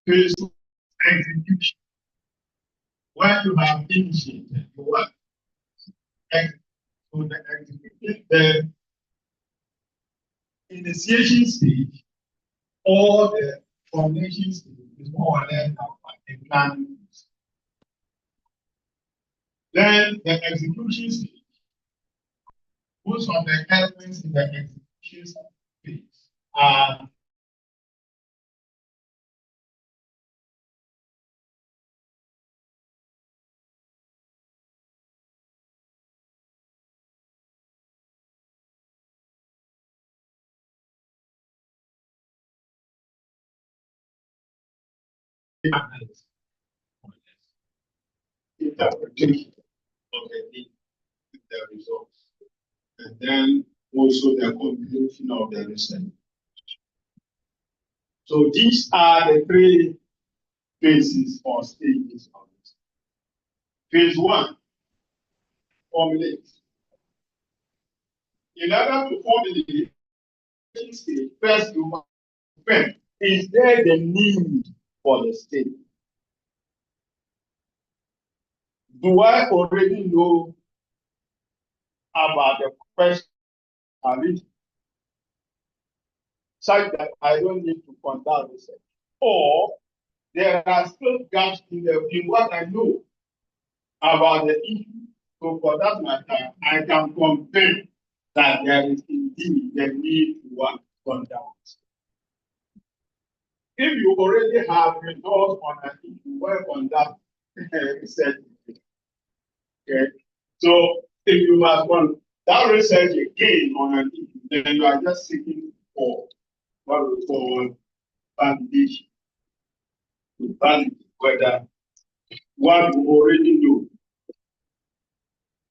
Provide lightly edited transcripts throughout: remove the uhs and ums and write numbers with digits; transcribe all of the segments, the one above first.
Phase 2, execution. When you have initiated, you want execute. So the initiation stage or the formation stage is more or less a planning phase. Then the execution stage, most of the elements in the execution phase are analysis, interpretation of the results, and then also the conclusion of the research. So these are the three phases or stages of it. Phase 1, formulate. In order to formulate stage, first you must define, is there the need for the state? Do I already know about the question such that I don't need to conduct research? Or there are still gaps in what I know about the issue. So for that matter, I can confirm that there is indeed the need to conduct. If you already have results on an issue, work on that research. Okay, so if you must run that research again on an issue, then you are just seeking for what we call validation. To validate whether what you already know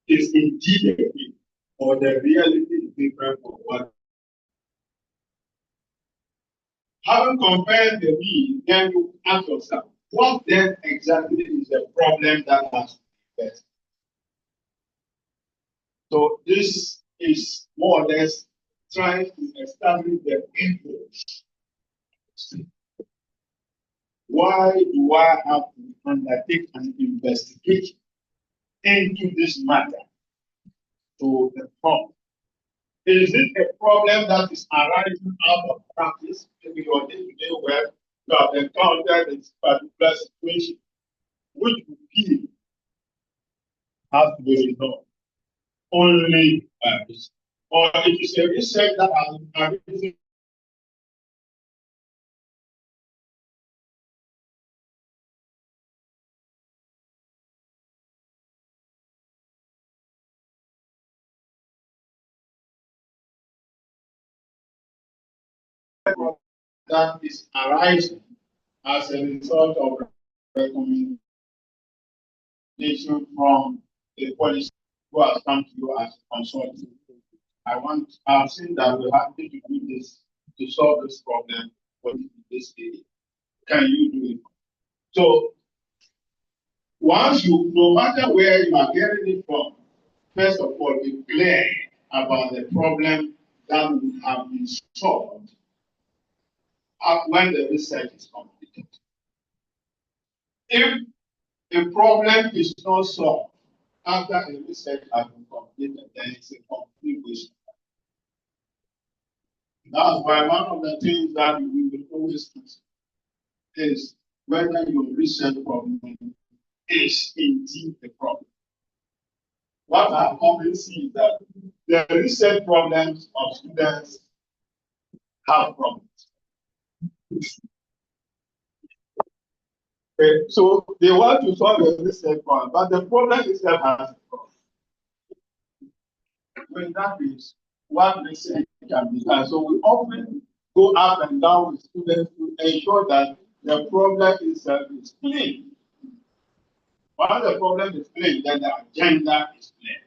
is indeed a thing or the reality is different from what. Having compared the need, then you ask yourself, what then exactly is the problem that has to be addressed? So this is more or less trying to establish the impulse. Why do I have to undertake an investigation into this matter? To the problem. Is it a problem that is arising out of practice? Maybe your day-to-day work, you have encountered this particular situation, which you feel has to be resolved only by this. Or it is a research that has arisen that is arising as a result of recommendation from the policy who has come to you as a consultant. I've seen that we have to do this to solve this problem for this area. Can you do it? So once you, no matter where you are getting it from, first of all, be clear about the problem that will have been solved when the research is completed. If the problem is not solved after the research has been completed, then it's a complete waste. That's why one of the things that we will always consider is whether your research problem is indeed the problem. What I often see is that the research problems of students have problems. Okay, so they want to solve the research problem, but the problem itself has a problem. When that is what research can be done. So we often go up and down with students to ensure that the problem itself is clean. Once the problem is clean, then the agenda is clear.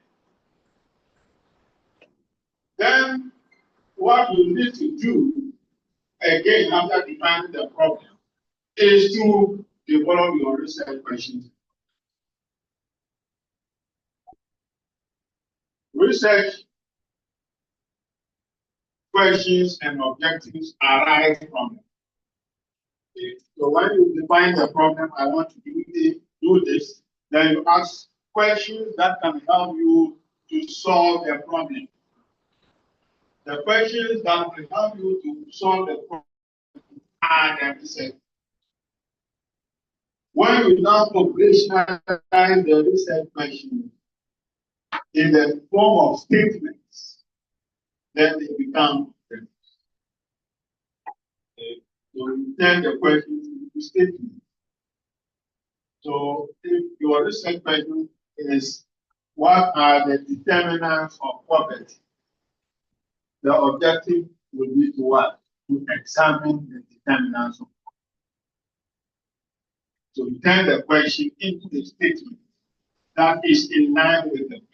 Then what you need to do, again, after defining the problem, is to develop your research questions. Research questions and objectives arise from Okay. So when you define the problem, I want to do this, then you ask questions that can help you to solve the problem. The questions that will help you to solve the problem are the research. When you now operationalize the research questions in the form of statements, then they become okay. So you turn the questions into statements. So if your research question is what are the determinants of poverty, the objective will be to what? To examine the determinants of poverty. So you turn the question into a statement that is in line with the question.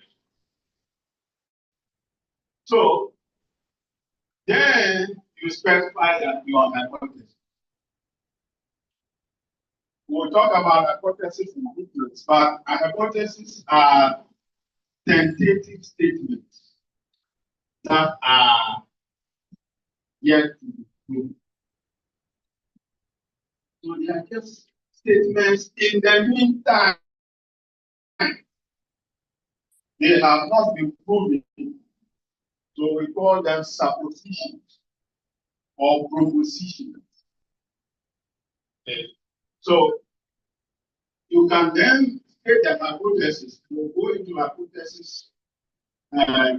So then you specify that your hypothesis. We'll talk about hypotheses in details, but hypotheses are tentative statements that are yet to be proved. So they are just statements in the meantime. They have not been proven. So we call them suppositions or propositions. Okay. So you can then state the hypothesis. We'll go into hypothesis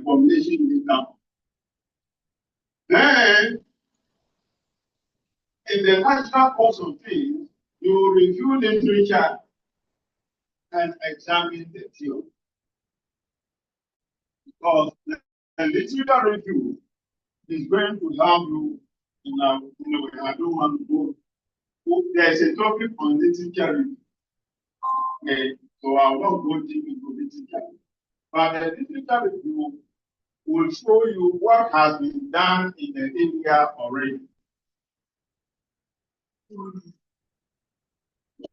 formulation later. Then, in the natural course of things, you review literature and examine the theory. Because the literature review is going to help you in a way. I don't want to go. There's a topic on literature review. Okay, so I will not go deep into literature. But the literature review will show you what has been done in the area already.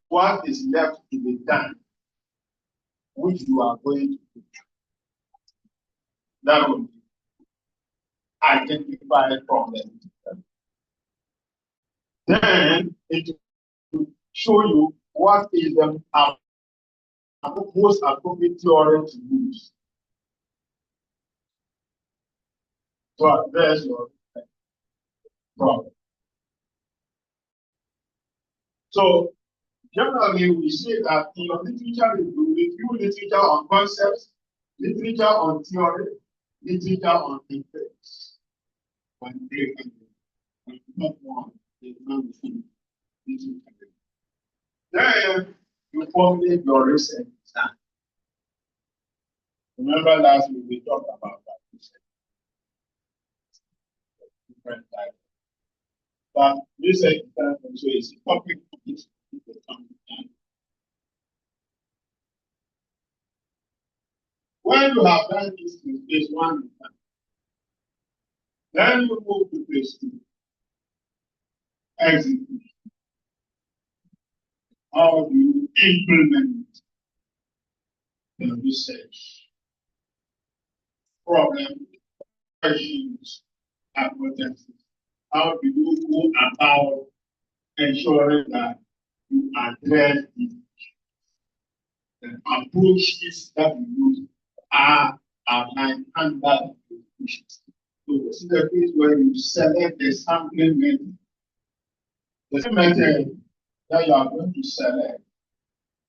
What is left to be done, which you are going to do. That will identify a problem. Then it will show you what is the most appropriate theory to use to address your problem. So generally, we say that in your literature, you review literature on concepts, literature on theory, literature on effects. When they can not one, they don't finish. Then you formulate your research plan. Remember last week we talked about that research. Different types. But research plan also is a topic of this. When you have done this in phase 1, then you move to phase 2. Execution. How do you implement the research? Problem, questions, hypotheses. How do you go about ensuring that you address these issues? The approaches that you use are outlined under the issues. So this is the case where you select the sampling method. The method that you are going to select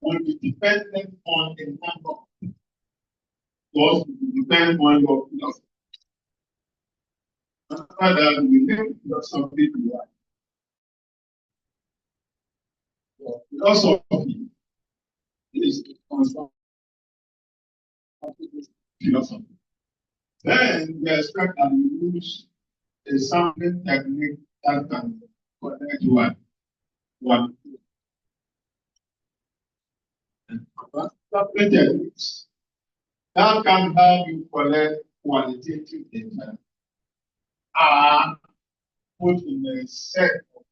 will be dependent on the number. Those will depend on your philosophy. After that, we think philosophy to what? Your philosophy is constant philosophy. Then we expect that we use a sampling technique that can connect one. And sampling techniques that can help you collect qualitative data are put in a set of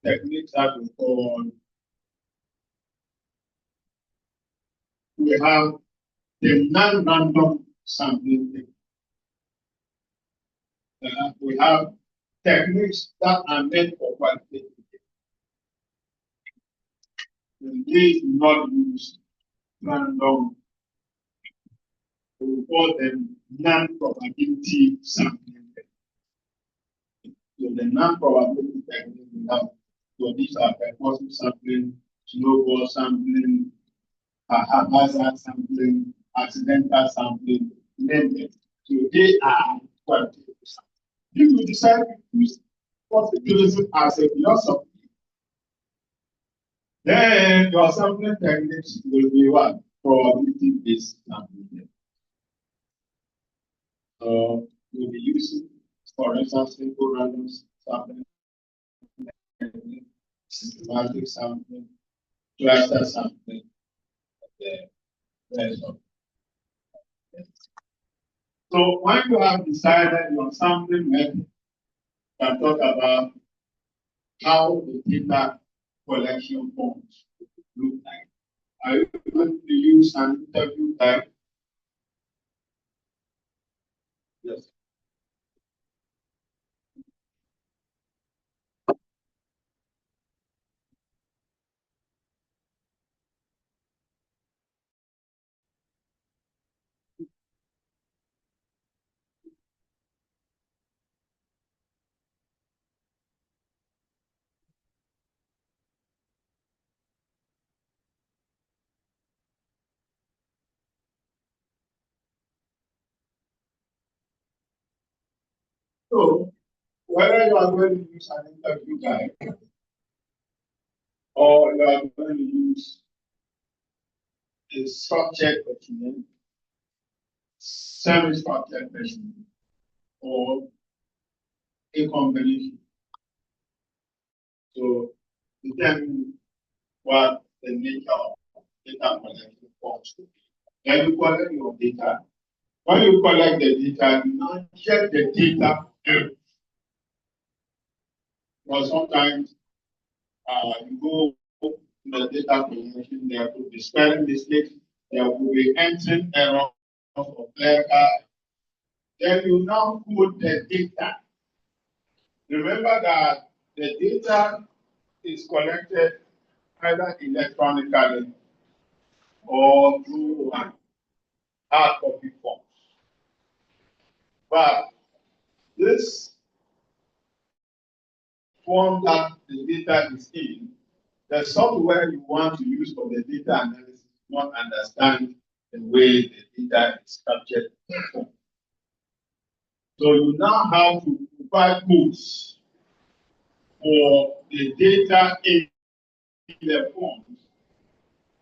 techniques that we have the non-random sampling technique. We have techniques that are meant for qualitative data. the days not use random. We call them non-probability sampling. So the non-probability technique we have, so these are purposive sampling, snowball sampling, haphazard sampling, accidental sampling, name it. So they are qualitative sampling. If you decide to use positivism as a philosophy, then your sampling techniques will be what? Probability-based sampling. So you'll be using, for instance, simple random sampling, systematic sampling, cluster sampling, the rest of it. So when you have decided your sampling method, you can talk about how the data collection forms look like. Are you going to use an interview type? Yes. So whether you are going to use an interview guide or you are going to use a structured document, semi-structured document, or a combination. So determine what the nature of data collection forms to be. Then you collect your data. When you collect the data, you now check the data. Because sometimes you go to the data collection, there could be spelling mistakes, there will be entering error of clerical. Then you now put the data. Remember that the data is collected either electronically or through an hard copy form. But this form that the data is in, the software you want to use for the data analysis does not understand the way the data is captured. So you now have to provide codes for the data in the forms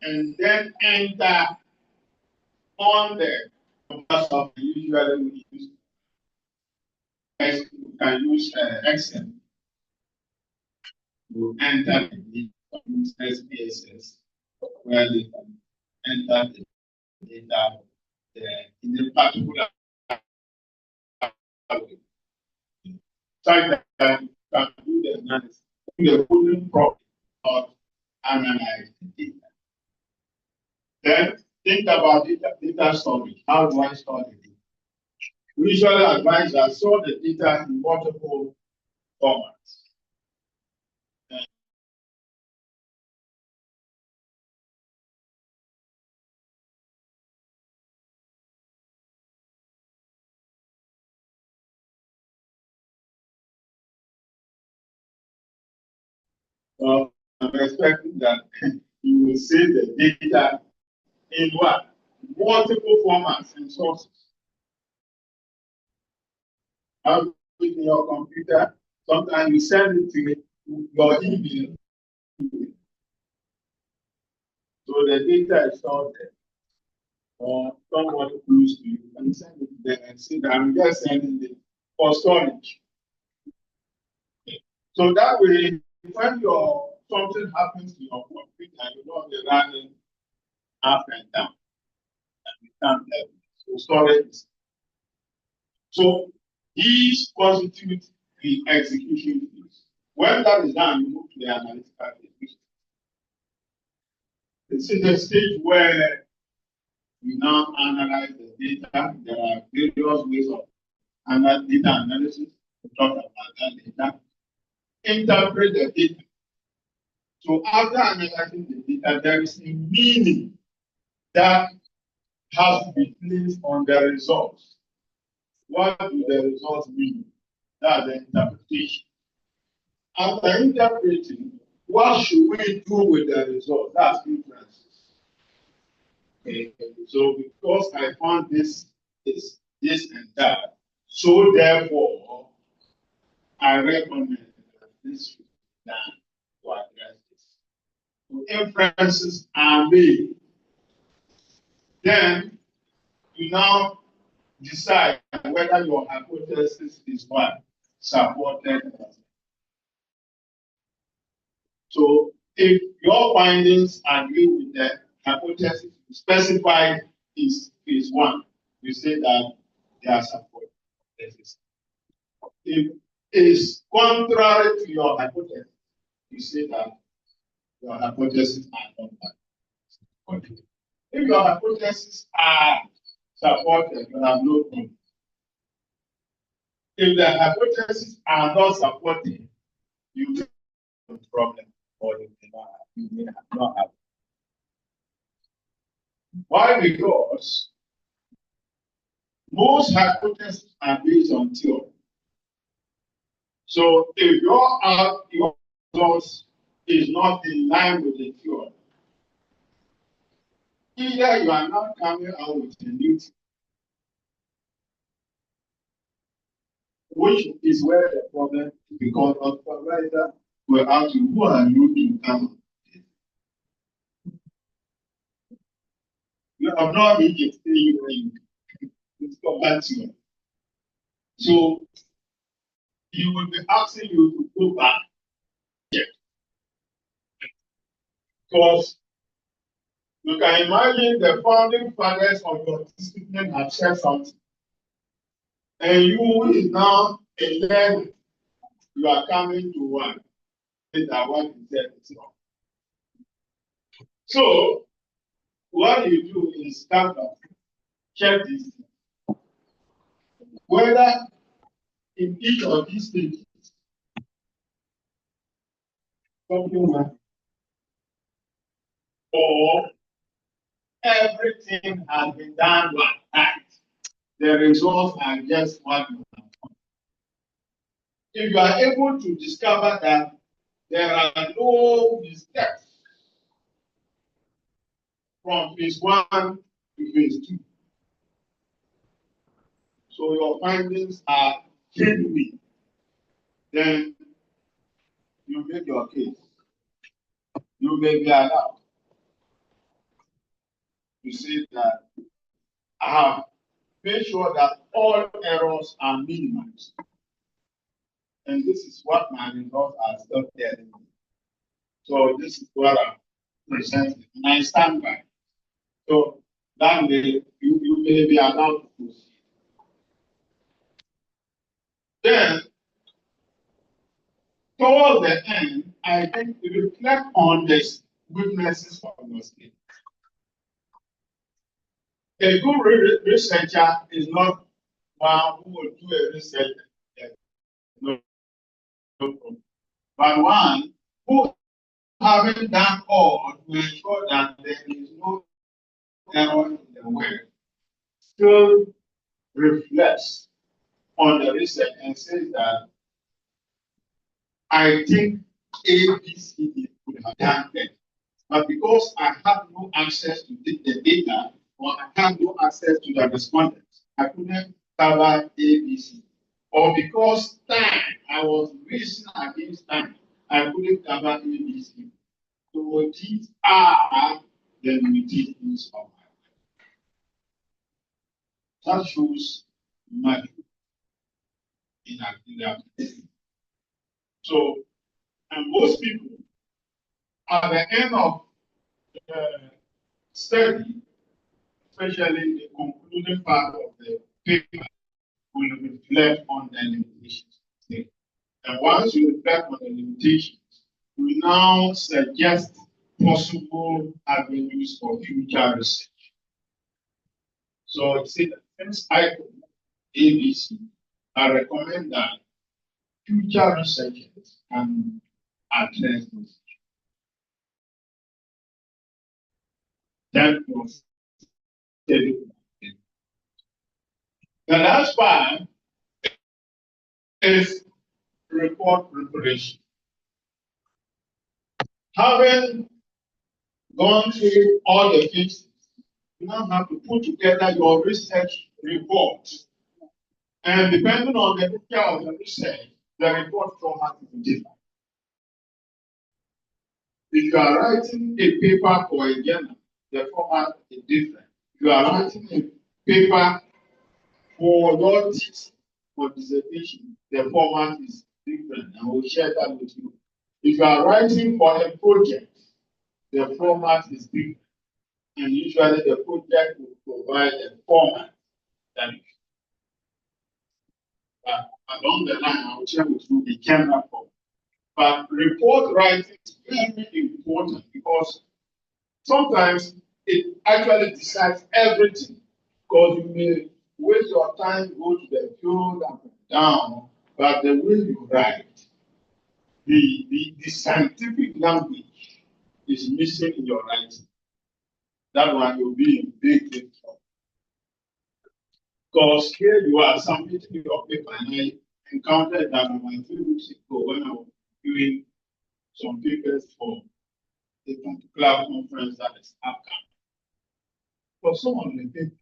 and then enter on the software. Usually we use Excel. You enter the SPSS where they can enter the data in a particular way. So that you can do the analysis, do the coding properly, or analyze the data. Then think about data storage. How do I store the data? We usually advise that store the data in multiple formats. So I'm expecting that you will see the data in what? Multiple formats and sources. How in your computer, sometimes you send it to your email. So the data is stored there. Or someone close to you and send it to them and say that I'm just sending it for storage. So that way, when something happens to your computer, you don't be running up and down. And you can't help it. So storage. So these constitute the execution phase. When that is done, you move to the analytical phase. This is the stage where we now analyze the data. There are various ways of data analysis. We talk about that data. Interpret the data. So after analyzing the there is a meaning that has to be placed on the results. What do the results mean? That's the interpretation. After interpreting, what should we do with the result? That's inferences. Okay. So because I found this, and that, so therefore, I recommend that this should be done to address this. So inferences are made. Then you now decide whether your hypothesis is what supported. So if your findings agree with the hypothesis specified in phase 1, you say that they are supported. If it is contrary to your hypothesis, you say that your hypotheses are not supported. If your hypotheses are supported, you have no problem. If the hypotheses are not supported, you have a problem, or you may not have. Why? Because most hypotheses are based on theory. So if your results is not in line with the theory, either you are not coming out with a new theory, which is where the problem is, because of supervisor will ask you, who are you to come? You have not reached a stage where you discover theory. So he will be asking you to go back. Because you can imagine the founding fathers of your discipline have said something, and you who is now a learner, you are coming to one that what he said is wrong. So what you do is start to check this, whether in each of these stages something went, or everything has been done right. The results are just what you have done. If you are able to discover that there are no mistakes from phase 1 to phase 2, so your findings are genuine, then you make your case. You may be allowed to say that I have made sure that all errors are minimized. And this is what my results are still telling me. So this is what I'm presenting, and I stand by. So that way you may be allowed to proceed. Then, towards the end, I think we reflect on the weaknesses of your state. A good researcher is not one who will do a research, no problem, but one who, having done all to ensure that there is no error in the work, still reflects on the research and says that I think ABCD would have done better. But because I have no access to the data, or I have no access to the respondents, I couldn't cover ABC. Or because time, I was racing against time, I couldn't cover ABC. So these are the limitations of my work. That shows much in activity. So, and most people, at the end of the study, especially the concluding part of the paper, will reflect on the limitations. And once you reflect on the limitations, we now suggest possible avenues for future research. So, see, since I ABC, I recommend that future researchers can address this. That was the last part is report preparation. Having gone through all the things, you now have to put together your research report. And depending on the nature of the research, the report format is different. If you are writing a paper for a journal, the format is different. If you are writing a paper for your thesis or dissertation, the format is different. I will share that with you. If you are writing for a project, the format is different. And usually the project will provide a format that is. Along the line, I will share with you the general format. But report writing is very important because sometimes it actually decides everything. Because you may waste your time, go to the field and down, but the way you write, the scientific language is missing in your writing. That one will be in big trouble. Because here you are submitting your paper, and I encountered that about 3 weeks ago when I was doing some papers for a particular conference that is upcoming. For some of the people,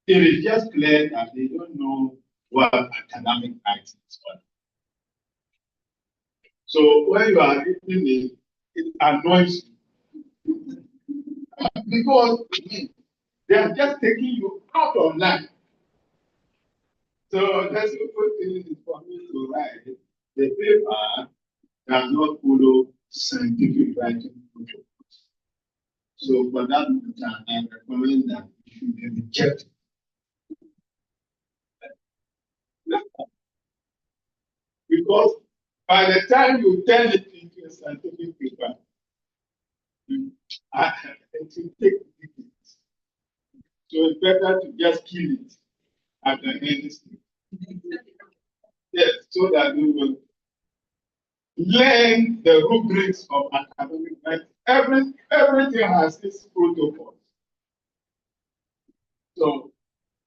it is just clear that they don't know what academic writing is for. So when you are reading it annoys you. Because they are just taking you out of line. So that's the good thing for me to write. The paper does not follow scientific writing protocols. So for that matter, I recommend that it should be rejected. Because by the time you turn it into a scientific paper, it will take decades. So it's better to just kill it at the end stage. Yes, so that we will learn the rubrics of academic writing. Everything has its protocol. So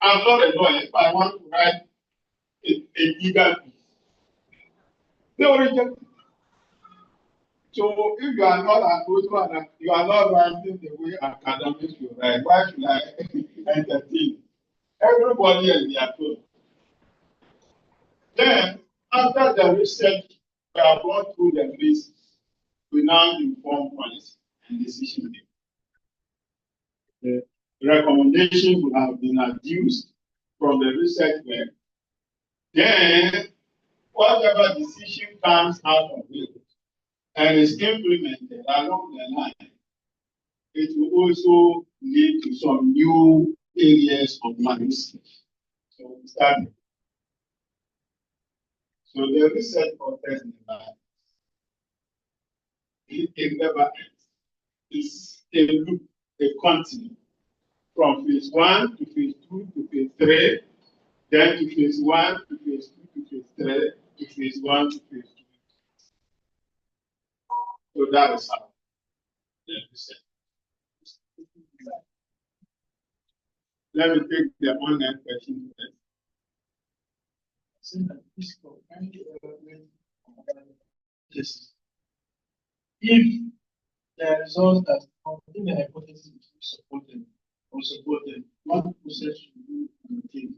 I'm not a lawyer. If I want to write a legal piece, they will reject it. So if you are not an author, you are not writing the way academics should write, why should I entertain? Everybody has their tone. Then, after the research, we have gone through the phases. We now inform policy and decision making. The recommendations will have been adduced from the research work. Then, whatever decision comes out of it and is implemented along the line, it will also lead to some new areas of my research. So we started. So the research process never ends. It's a loop, a continuum from phase 1 to phase 2 to phase 3, then to phase 1 to phase 2 to phase 3 to phase 1 to phase 2. So that is how the research. Let me take the online question first. Yes. If the results that contain the hypothesis is supported or supported, what process should you take?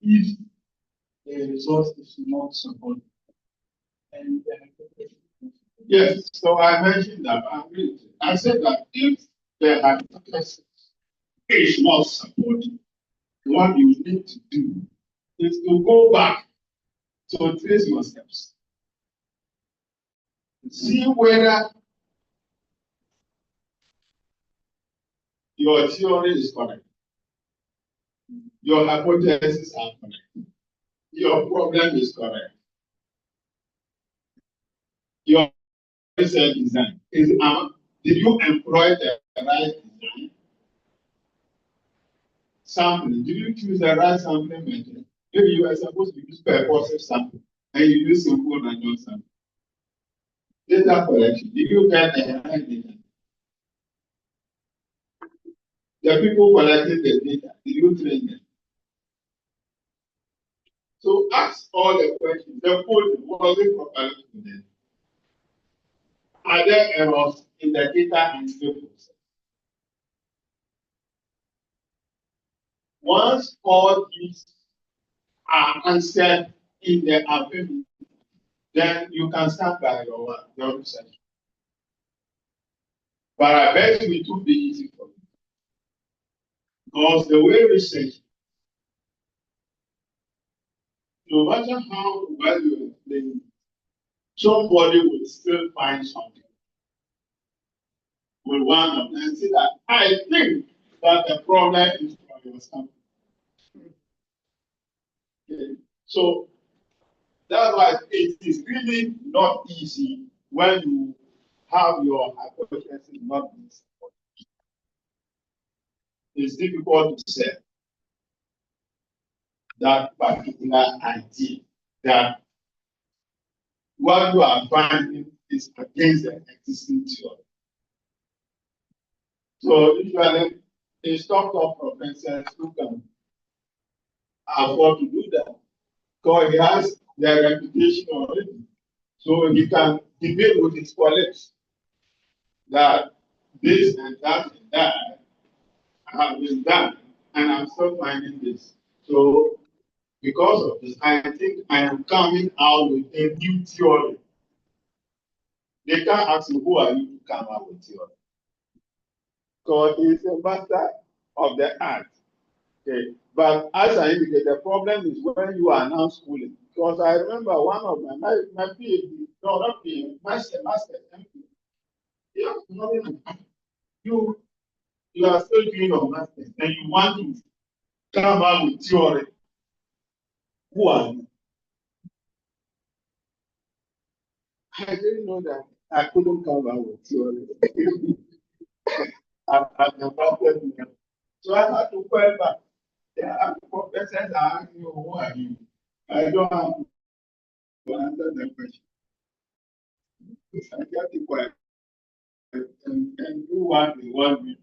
If the result is not supported and the hypothesis. Yes, so I mentioned that. I said that if the hypothesis is not supported, what you need to do is to go back to trace your steps. See whether your theory is correct. Your hypotheses are correct. Your problem is correct. Your research design is did you employ the right design? Sampling. Did you choose the right sampling method? Maybe you are supposed to use purposive sample and you use simple random sample. Data collection. Did you get the right data? The people collecting the data, did you train them? So ask all the questions. The code was it properly coded? Are there errors in the data entry process? Once all these are answered in the affirmative, then you can start by your research. But I bet it will be easy for you. Because the way research, no matter how well you explain, somebody will still find something. Will one of them say that I think that the problem is from your sample. Okay. So that's why it is really not easy when you have your hypothesis not being supported. It's difficult to say that particular idea that what you are finding is against the existing theory. So usually a stock-up professor who can afford to do that because he has the reputation already. So he can debate with his colleagues that this and that have been done, and I'm still finding this. So because of this, I think I am coming out with a new theory. They can't ask me, who are you to come out with theory? Because he's a master of the art. Okay. But as I indicated, the problem is when you are now schooling. Because I remember one of my PhD, no, not PhD, master, MPhil. Yeah, you are still doing your master and you want to come out with theory. Who are you? I didn't know that I couldn't come out with theory. So I had to call back. There are professors asking you, who are you? I don't have to answer the question. I get it quiet and do what they want me to.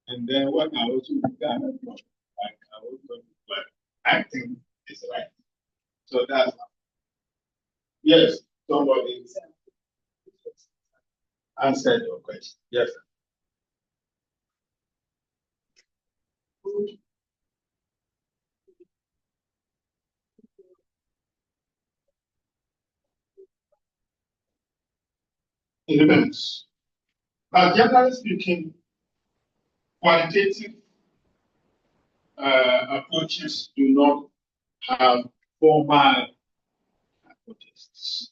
And then what I also do, like I also do what I think is right. So that's yes, somebody answered your question. Yes. It depends. But generally speaking, qualitative approaches do not have formal hypotheses.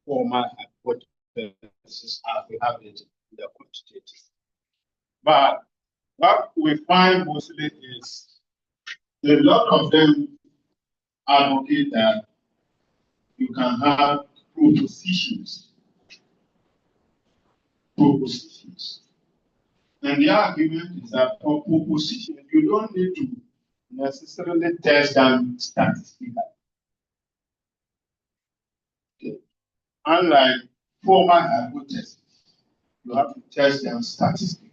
Formal hypotheses as we have it in the quantitative. But what we find mostly is a lot of them advocate that you can have propositions. Propositions. And the argument is that for propositions, you don't need to necessarily test them statistically. Okay. Unlike formal hypotheses, you have to test them statistically.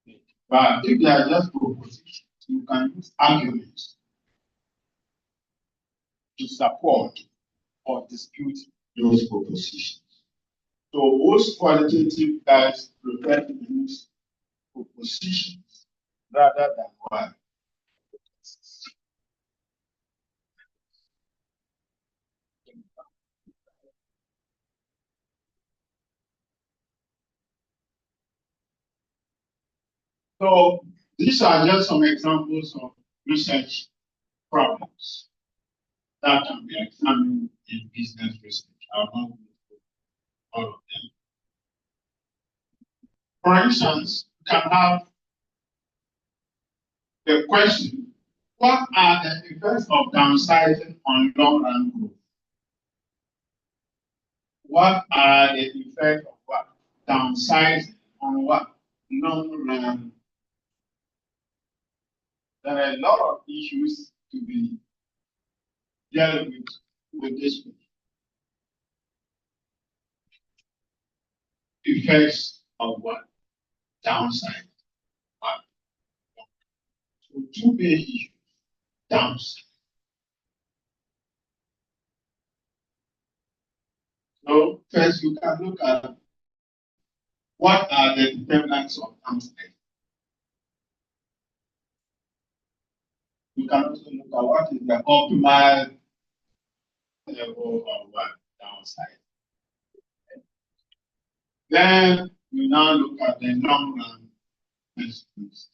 Okay. But if they are just propositions, you can use arguments to support or dispute those propositions. So most qualitative guys prefer to use propositions rather than one. So these are just some examples of research problems that can be examined in business research. I'll not go through all of them. For instance, you can have the question, what are the effects of downsizing on long-run growth? What are the effects of what? Downsizing on what? Long-run. There are a lot of issues to be dealt with this one. Effects of what? Downside. One. So two main issues. Downside. So first you can look at what are the determinants of downside. You can also look at what is the optimal level of what downside. Then you now look at the long run consequences.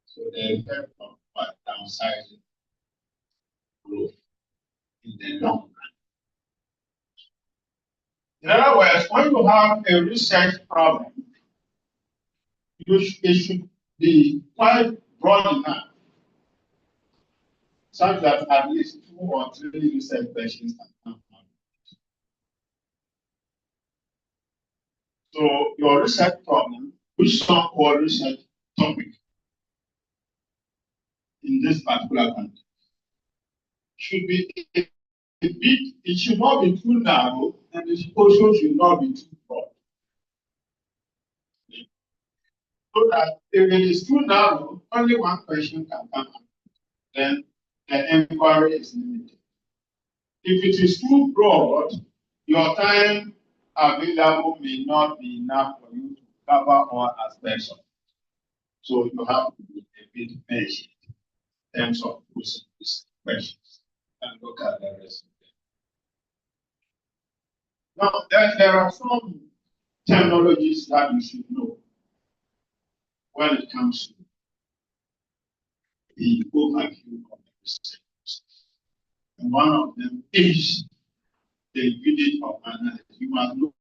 So the effect of what downsizing growth in the long run. In other words, when you have a research problem, it should be quite broad enough, such that at least 2 or 3 research questions can come out. So your research problem, which some call research topic in this particular context, should be a bit, it should not be too narrow, and it also should not be too broad. So that if it is too narrow, only one question can come out. Then the inquiry is limited. If it is too broad, your time available may not be enough for you to cover all aspects of it. So you have to be a bit patient in terms of posing these questions and look at the rest of them. Now, there are some terminologies that you should know when it comes to the overview of the research. And one of them is the unit of analysis. You must know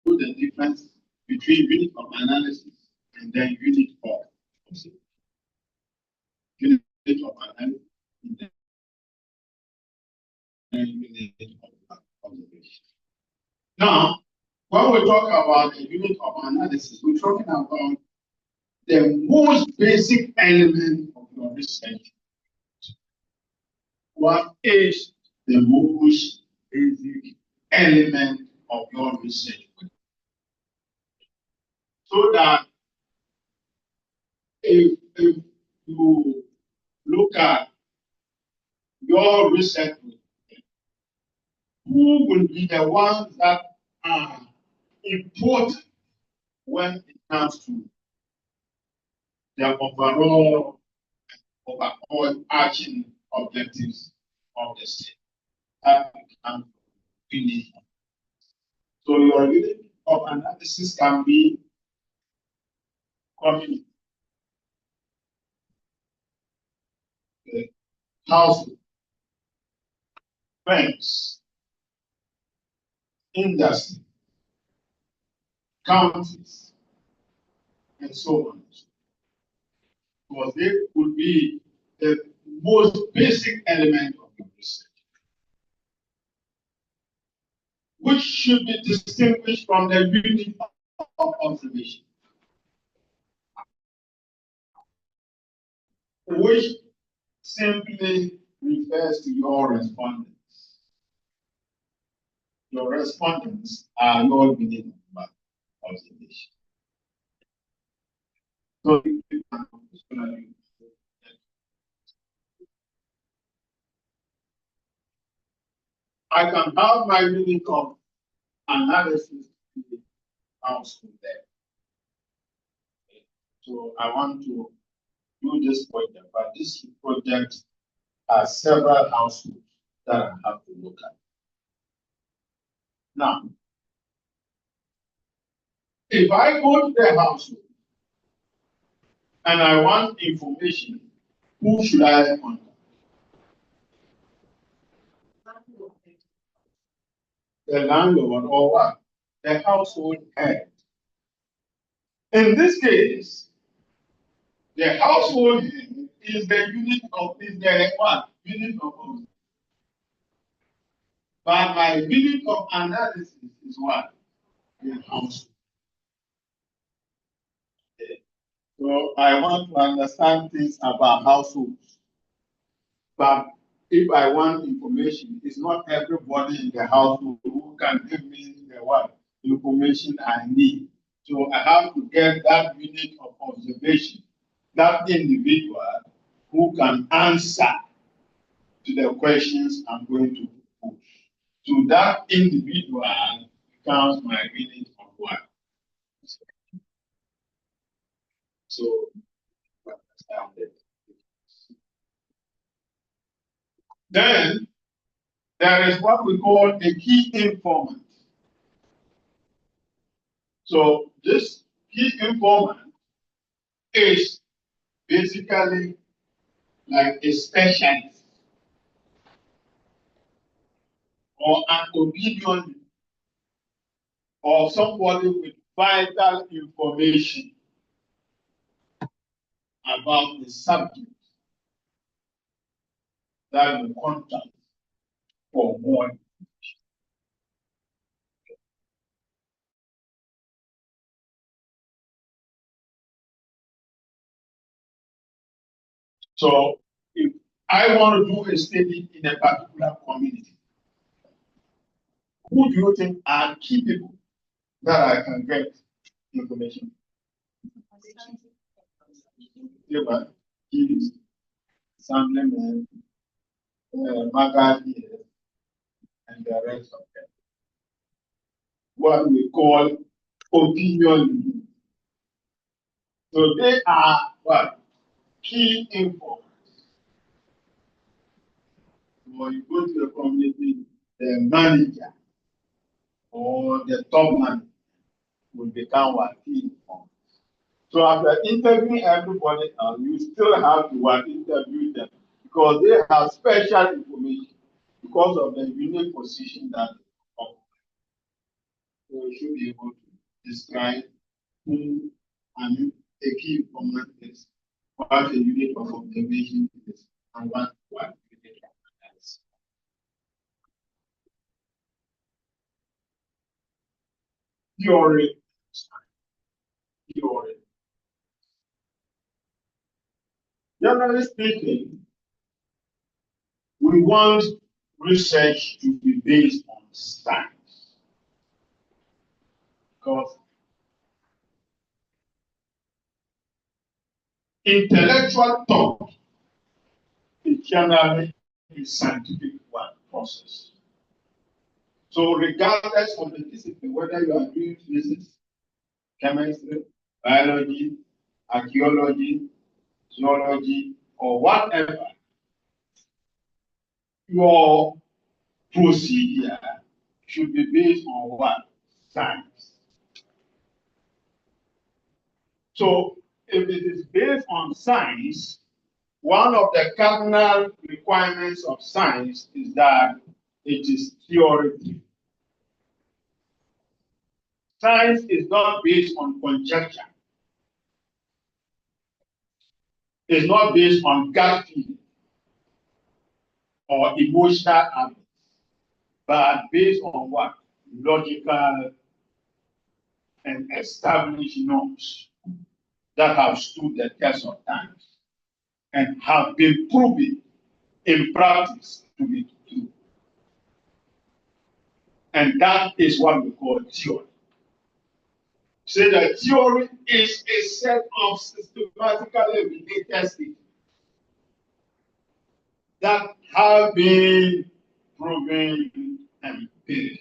the difference between unit of analysis and then unit of observation. Unit of analysis and then unit of observation. Now, when we talk about the unit of analysis, we're talking about the most basic element of your research. What is the most basic element of your research? So that if you look at your research, who will be the ones that are important when it comes to the overall arching objectives of the state? That becomes unique. So your unit of analysis can be community, the household, friends, industry, counties, and so on. Because they could be the most basic element of your research, which should be distinguished from the unit of observation, which simply refers to your respondents. Your respondents are your unit of observation. So I can have my unit of analysis in the household there. So I want to do this project, but this project has several households that I have to look at. Now, if I go to the household and I want information, who should I contact? The landlord or what? The household head. In this case, the household head is the unit of what? Unit of observation. But my unit of analysis is what? The household. Okay. So I want to understand things about households. But if I want information, it's not everybody in the household who can give me the what? information I need. So I have to get that unit of observation, that individual who can answer to the questions I'm going to pose. So that individual becomes my unit of work. So, then there is what we call a key informant. So this key informant is basically like a specialist or an opinion or somebody with vital information about the subject that you contact for more. So if I want to do a study in a particular community, who do you think are key people that I can get information? Yeah, Assemblyman, Magadi, and the rest of them. What we call opinion. So they are what? Key informants. When you go to the community, the manager or the top man will become what key informants. So after interviewing everybody else, you still have to interview them because they have special information because of the unique position that they occupy. So you should be able to describe who a key informant is, what a unit of observation is, and what unit of analysis. Theory. Theory. Generally speaking, we want research to be based on science. Because intellectual thought is generally a scientific process. So regardless of the discipline, whether you are doing physics, chemistry, biology, archaeology, zoology, or whatever, your procedure should be based on what? Science. So if it is based on science, one of the cardinal requirements of science is that it is theoretic. Science is not based on conjecture. It's not based on gut feeling or emotional habits, but based on what? Logical and established norms that have stood the test of time and have been proven in practice to be true. And that is what we call theory. So the theory is a set of systematically related statements that have been proven empirically.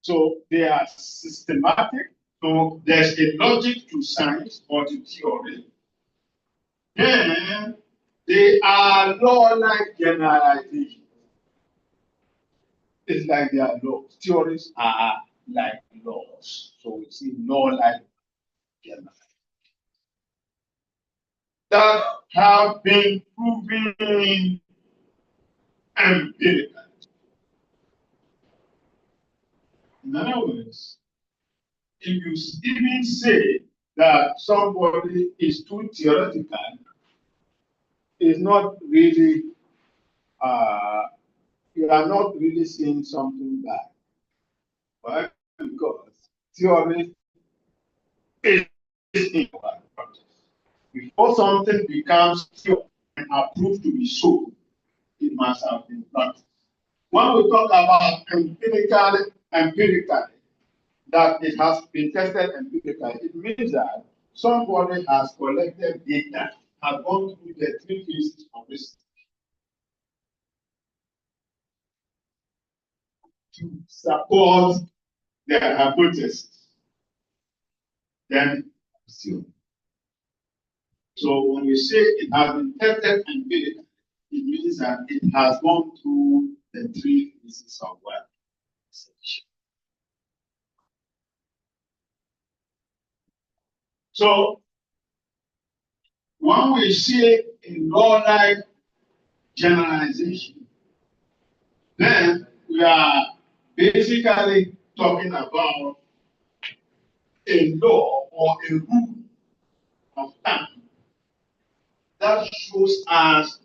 So they are systematic. So there's a logic to science or to theory. Then they are law-like generalizations. It's like they are laws. Theories are like laws. So we see law-like generalizations that have been proven empirically. In other words, if you even say that somebody is too theoretical, it's not really, you are not really seeing something bad. Why? Because theory is in practice. Before something becomes theory and approved to be so, it must have been practiced. When we talk about empirically, that it has been tested empirically, it means that somebody has collected data, has gone through the three phases of research to support their hypothesis. Then, so when we say it has been tested empirically, it means that it has gone through the three phases of what? Research. So when we say a law-like generalization, then we are basically talking about a law or a rule of thumb that shows us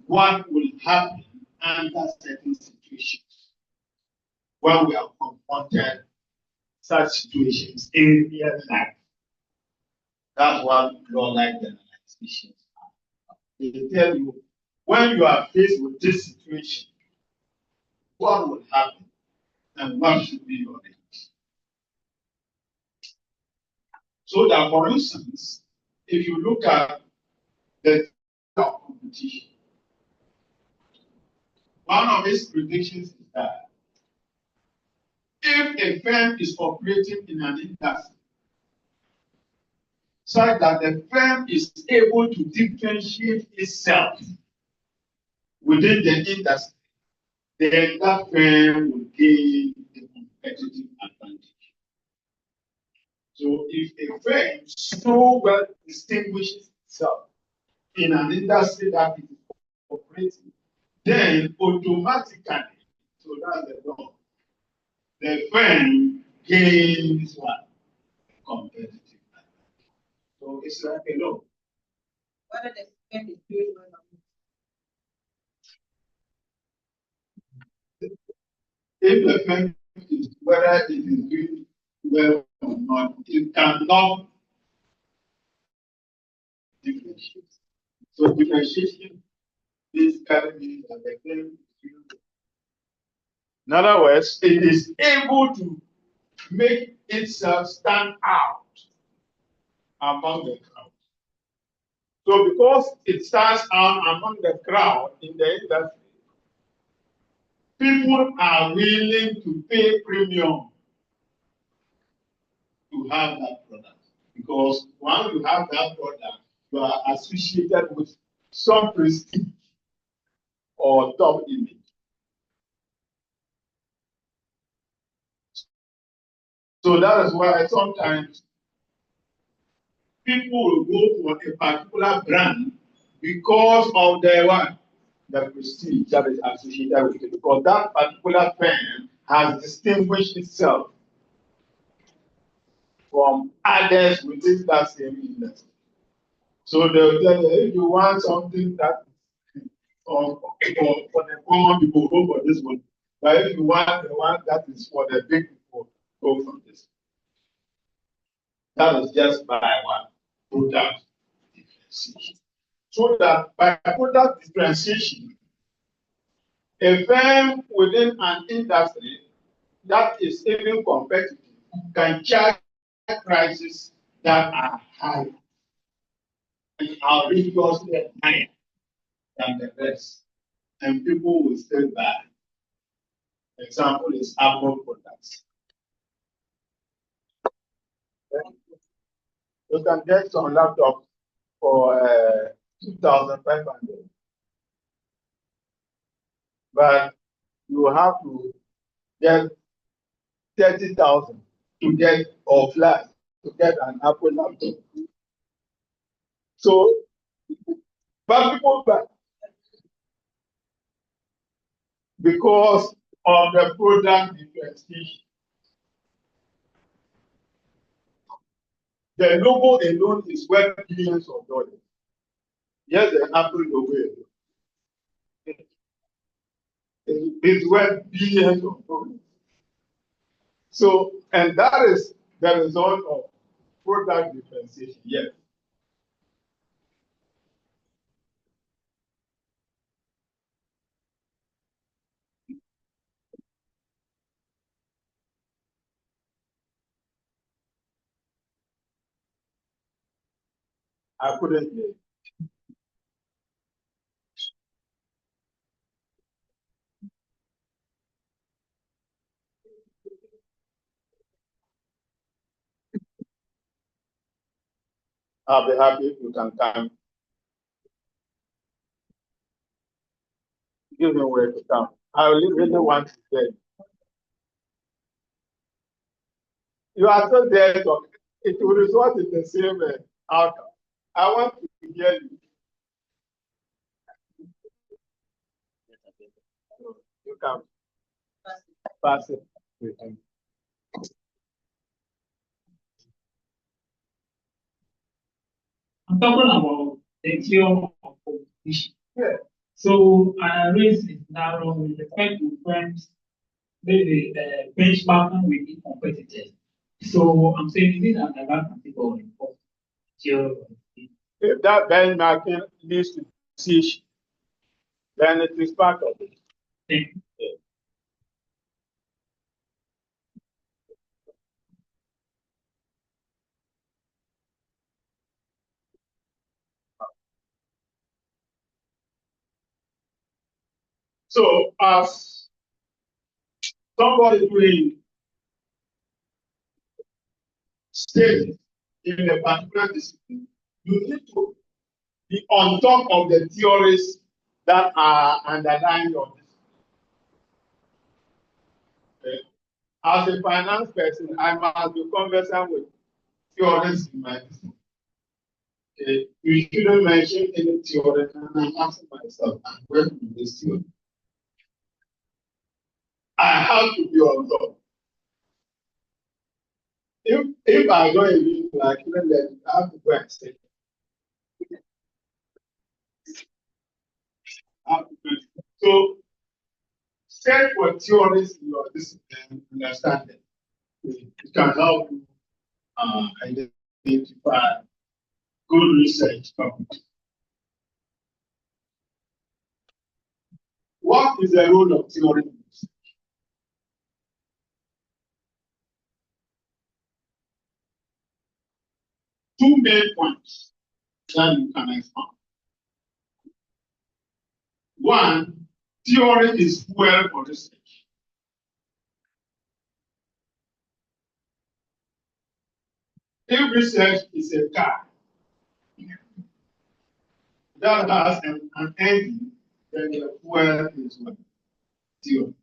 what will happen under certain situations when we are confronted such situations in real life. That's what law-like generalizations are. They tell you when you are faced with this situation, what will happen and what should be your reaction. So that, for instance, if you look at the competition, one of his predictions is that if a firm is operating in an industry such that the firm is able to differentiate itself within the industry, then that firm will gain a competitive advantage. So if a firm so well distinguishes itself in an industry that it is operating, then automatically, so that's the law, the firm gains what? Competitive advantage. So it's like a law. Whether the firm is doing well or not. If the firm is, whether it is doing well or not, it cannot differentiate. So differentiation basically means that the firm is doing well. In other words, it is able to make itself stand out among the crowd. So because it stands out among the crowd in the industry, people are willing to pay premium to have that product. Because once you have that product, you are associated with some prestige or top image. So that is why sometimes people will go for a particular brand because of the what? The prestige that is associated with it. Because that particular firm has distinguished itself from others within that same industry. So they'll tell you if you want something that for the common people, go for this one. But if you want the one that is for the big people, go for this. That is just by one product differentiation. So that by product differentiation, a firm within an industry that is even competitive can charge prices that are high and outrageously higher than the rest, and people will still buy. Example is Apple products. You can get some laptop for 2,500, but you have to get 30,000 to get or flat to get an Apple laptop. So, but people buy because of the product differentiation. The logo alone is worth billions of dollars. Yes, the Apple logo is worth billions of dollars. So, and that is the result of product differentiation. Yes. I couldn't hear. I'll be happy if you can come. Give me where to come. I really want to say. You are so there talking. It will result in the same outcome. I want to hear you. You can pass it. I'm talking about the theory of competition. Yeah. So I raised it now with respect to firms, maybe benchmarking with the competitors. So I'm saying this is another category of theory. If that benchmarking leads to decision, then it is part of it. Thank you. So, as somebody doing studies in a particular discipline, you need to be on top of the theories that are underlying your discipline. Okay? As a finance person, I must be conversant with theories in my discipline. Okay? You shouldn't mention any theory, and I'm asking myself, I'm working with this theory. I have to be on top. If I don't even like even then, I have to go and say. So, search for theories in your discipline, understand them. It can help you identify good research topics. What is the role of theory in research? Two main points that you can expound. One, theory is fuel for research. If research is a car that has an engine, then the fuel is what? Theory.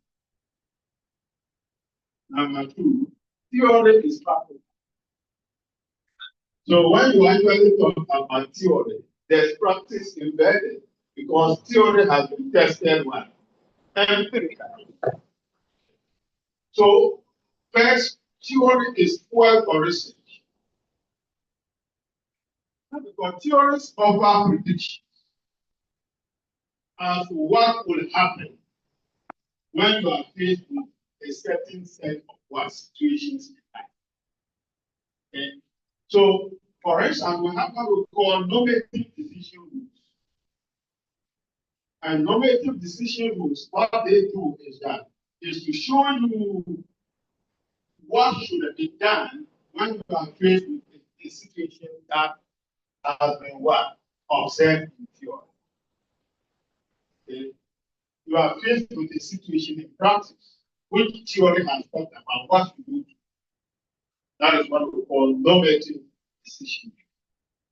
Number two, theory is practical. So when you actually talk about theory, there's practice embedded because theory has been tested one empirically. So first, theory is fuel for research. Because theories offer predictions as to what will happen when you are faced with a certain set of what situations in life. Okay? So, for instance, we have what we call normative decision rules. And normative decision rules, what they do is to show you what should be done when you are faced with a situation that has been what? Observed in theory. Okay? You are faced with a situation in practice, which theory has talked about what to do. That is what we call normative decision.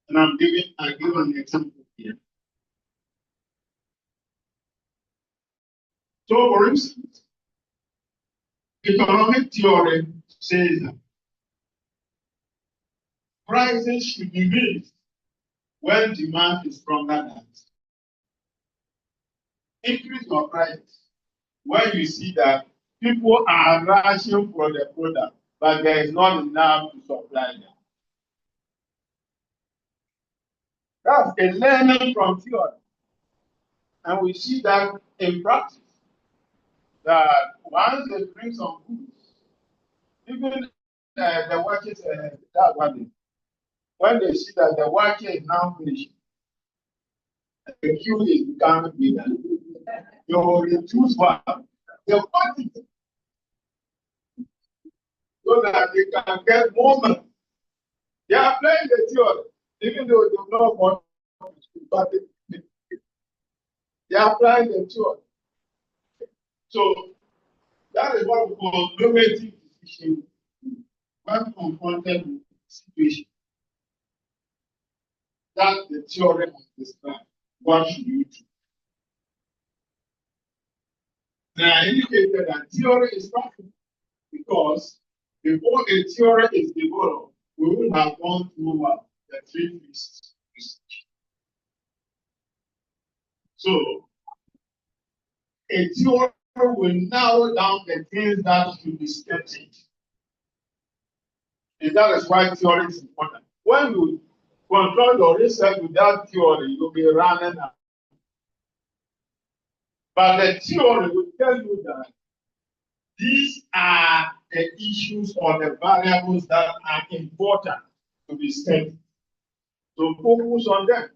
And I'll give an example here. So, for instance, economic theory says that prices should be raised when demand is stronger than increase your prices when you see that people are rushing for the product, but there is not enough to supply them. That's a learning from theory. And we see that in practice, that once they bring some goods, even the watches, that one, when they see that the watch is now finished, the queue is becoming bigger. You will reduce what? The quantity so that they can get more money. They are playing the theory. Even though they do not want to, but they apply the theory. So that is what we call normative decision when confronted with the situation that the theory has described. What should you do? Now, I indicated that theory is practical because before a theory is developed, we will have gone through what? The 3 phases. So, a theory will narrow down the things that should be studied. And that is why theory is important. When you control your research without theory, you'll be running out. But the theory will tell you that these are the issues or the variables that are important to be studied. So focus on them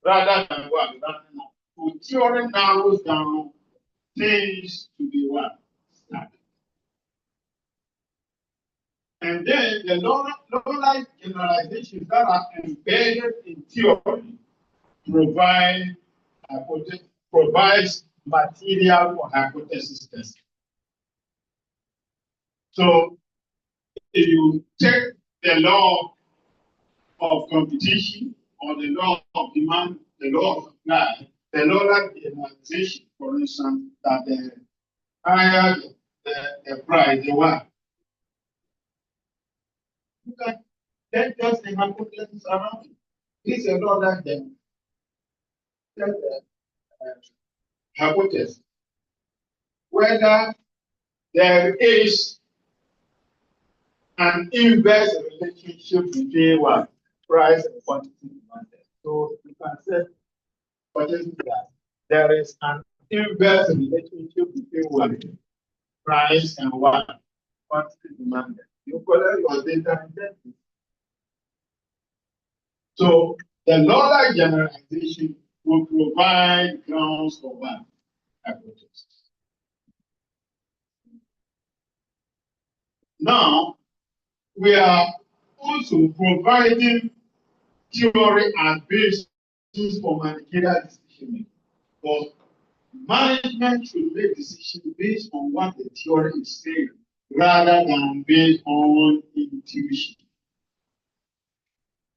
rather than what? So theory narrows down things to be what? Studied. And then the knowledge generalizations that are embedded in theory provides material for hypothesis testing. So if you take the law of competition or the law of demand, the law of supply, the knowledge generalization, for instance, that the higher the price, the what? You can take just the hypothesis around it. This is a law that the hypothesis. Whether there is an inverse relationship between what? Price and quantity demanded. So you can say that there is an inverse relationship between what? Price and what? Quantity demanded. You collect your data and get it. So the knowledge generalization will provide grounds for what? Hypothesis. Now, we are also providing theory as basis for managerial decision making. Because management should make decisions based on what the theory is saying rather than based on intuition.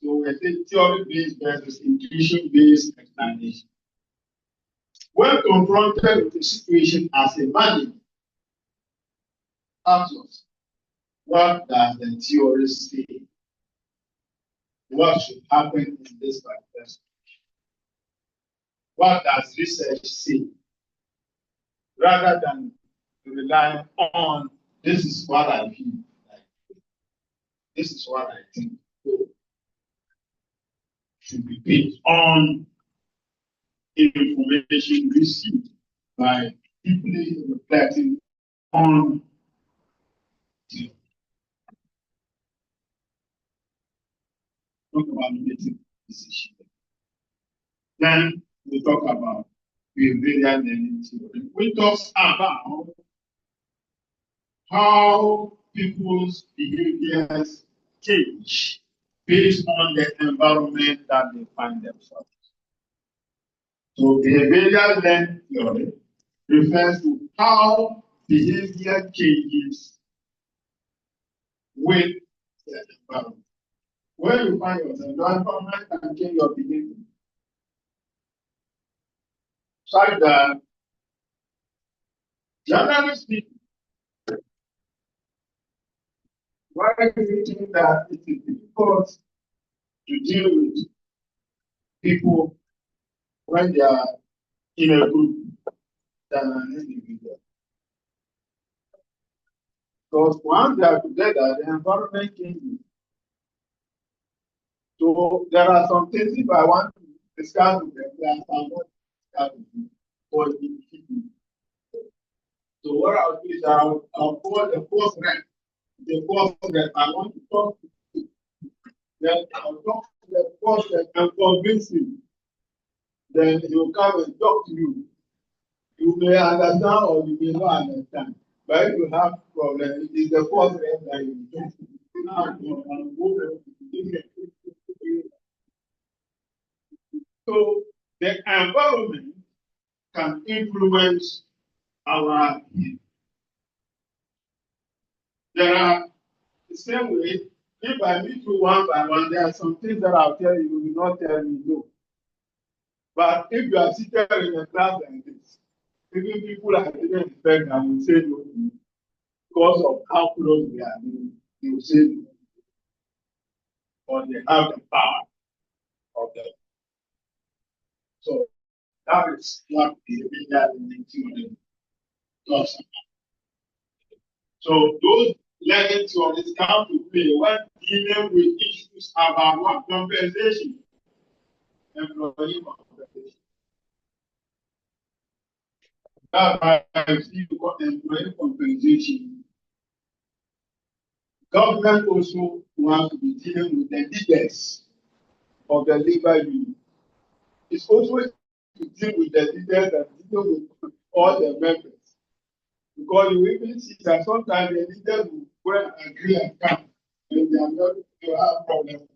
So we say theory-based versus intuition-based explanation. When confronted with a situation as a manager, ask us, what does the theory say? What should happen in this particular situation? What does research say? Rather than relying on this is what I feel like, this is what I think. So, should be based on information received by deeply reflecting on theory. Talk about making decisions. Then we talk about behavioral learning theory. We talk about how people's behaviors change based on the environment that they find themselves. So behavioral learning theory refers to how behavior changes with the environment. Where you find yourself, the environment can change your behavior. Such that, generally speaking, why do you think that it is difficult to deal with people when they are in a group than an individual? Because once they are together, the environment changes. So there are some things if I want to discuss with them, there are some not discuss with you for the people. So what I'll do is I'll call the first rank. The first rank I want to talk to you. Then I'll talk to the first rank and convince him. Then he will come and talk to you. You may understand or you may not understand. But if you have problems, it is the first rank that you talk to. Now, So the environment can influence our behavior. There are the same way, if I meet you one by one, there are some things that I'll tell you, you will not tell me no. But if you are seated in a class like this, even people I didn't expect I will say no to you because of how close we are, they will say no. Or they have the power of them. So that is what the media in talks about. So those learning theories come to play when dealing with issues about what compensation, employee compensation. That's why I see employee compensation. Government also wants to be dealing with the leaders of the labor union. It's also to deal with the leaders and deal with all the members. Because you even see that sometimes the leaders will go and agree and come, and they are not, they have problems.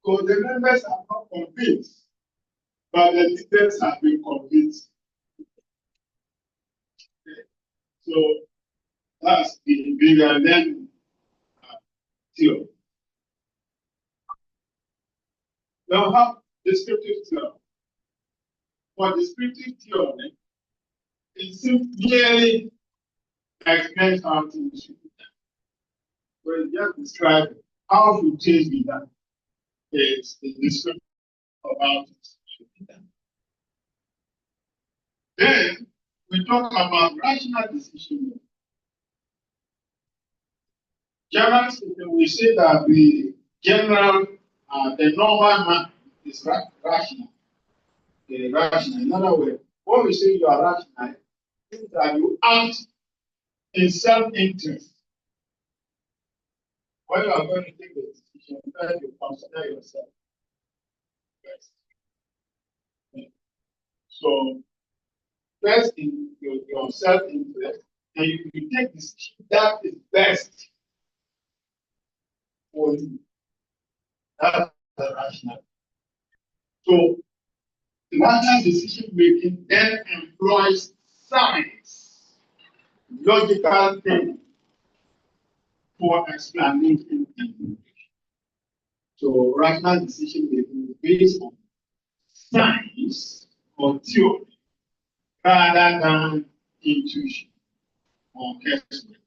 Because the members are not convinced, but the leaders have been convinced. Okay. So that's the bigger than theory. Now, have descriptive theory. For descriptive theory, it simply explains how things should be done. So it just describes how to change be done. It's the description of how things should be done. Then we talk about rational decision making. Generally speaking, we say that the general, the normal man is rational. Rational. In other words, when we say you are rational, means that you act in self-interest. When you are going to take a decision, first you consider yourself first. So, first in your self-interest, and you take decision that is best for you. That's the rational. So, rational decision making then employs science, logical thinking for explanation and conclusion. So, rational decision making is based on science or theory rather than intuition or guesswork.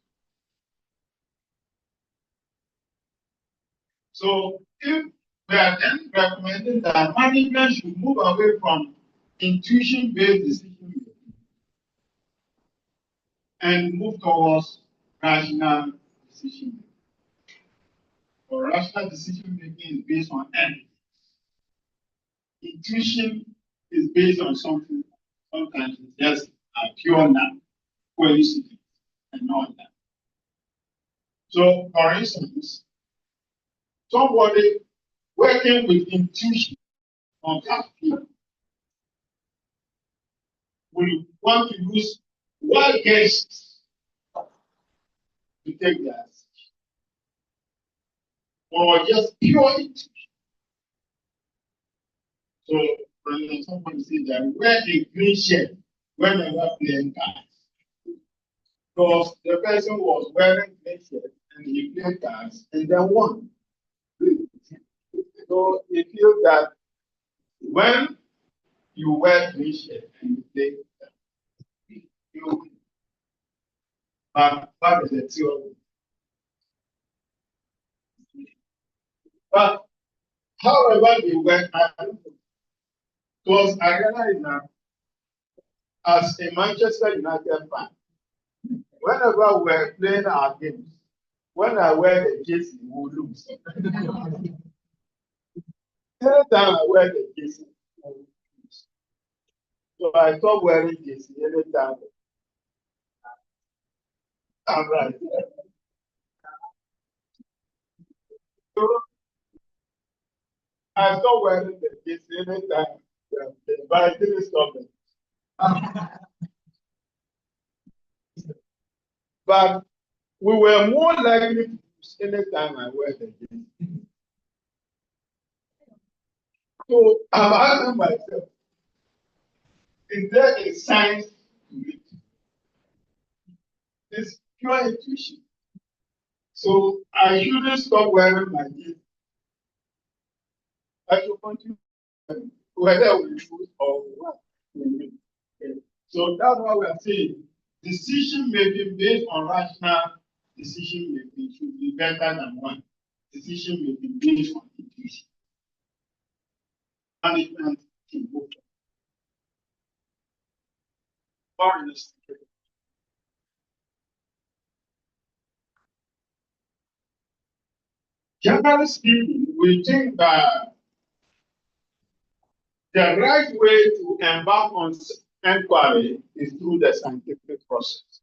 So, if we are then recommending that management should move away from intuition-based decision making and move towards rational decision making. For rational decision making is based on evidence. Intuition is based on something, sometimes it's just a pure luck, coincidence, and all that. So, for instance, somebody working with intuition on that field will want to use wild guesses to take their decision, or just pure intuition. So, for instance, somebody said that wear a green shirt whenever playing cards. Because the person was wearing green shirt and he played cards and then won. So he feels that when you wear green shirt and you play cards, you win. But what is the theory? But however they went, I don't know. Because I realize now, as a Manchester United fan, whenever we're playing our games, when I wear the jersey, we lose. Anytime I wear the jersey, I will lose. So I stop wearing jersey anytime. I'm right. So I stop wearing the jersey anytime. But I didn't stop it. But we were more likely to lose anytime I wear the jersey. So I'm asking myself, is there a science to it? It's pure intuition. So I shouldn't stop wearing my jeans. I should continue whether we choose or what we will. Okay. So that's why we are saying decision making based on rational decision making should be better than one decision making based on intuition. Management can go foreigners. Generally speaking, we think that the right way to embark on inquiry is through the scientific process.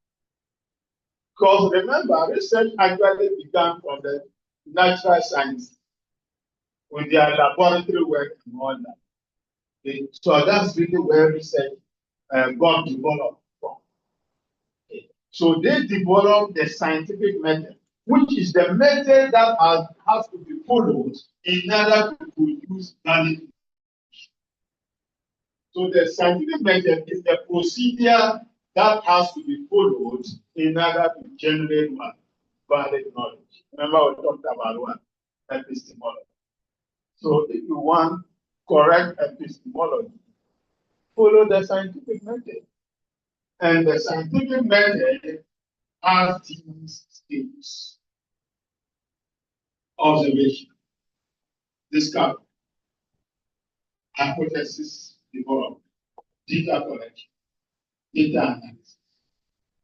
Because remember, research actually began from the natural science with their laboratory work and all that. So that's really where research got developed from. So they developed the scientific method, which is the method that has to be followed in order to produce valid. So the scientific method is the procedure that has to be followed in order to generate what? Valid knowledge. Remember we talked about what? Epistemology. So if you want correct epistemology, follow the scientific method. And the scientific method has these stages: observation, discovery, hypothesis development, data collection, data analysis,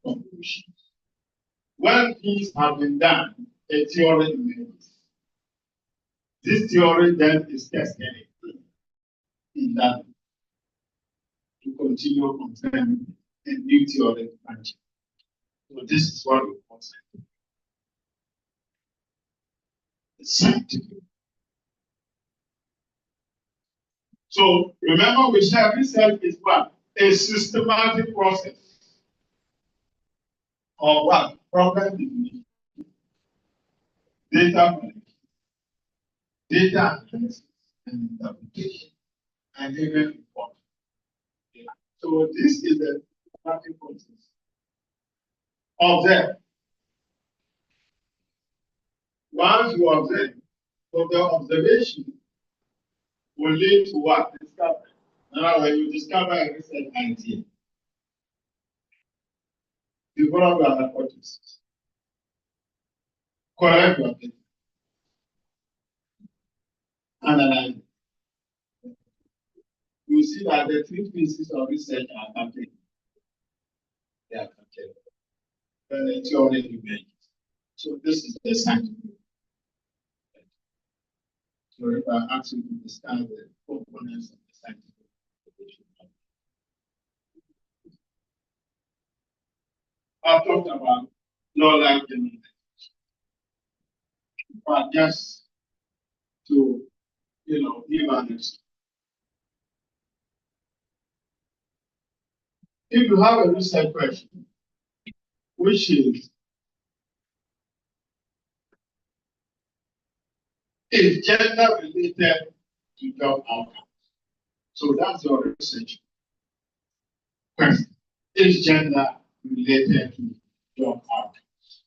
conclusions. When these have been done, a theory emerges. This theory then is tested in that to continue confirming a new theory branch. So this is what we call scientific. So remember, we said research is what? A systematic process of what? Problem definition, data collection, data analysis, and interpretation, and even report. Okay. So this is the systematic process. Observe. Once you observe, so the observation will lead to what? Discovery. Now, when you discover a research idea, develop your hypothesis, correct your data, analyze it. You see that the three pieces of research are complete. They are complete. Then the theory emerges. So this is the scientific. So if I ask you to discuss the components of the scientific application, I've talked about law-like generalization, but just to give an example. If you have a research question, which is gender related to job outcomes, so that's your research question. Is gender related to job outcomes?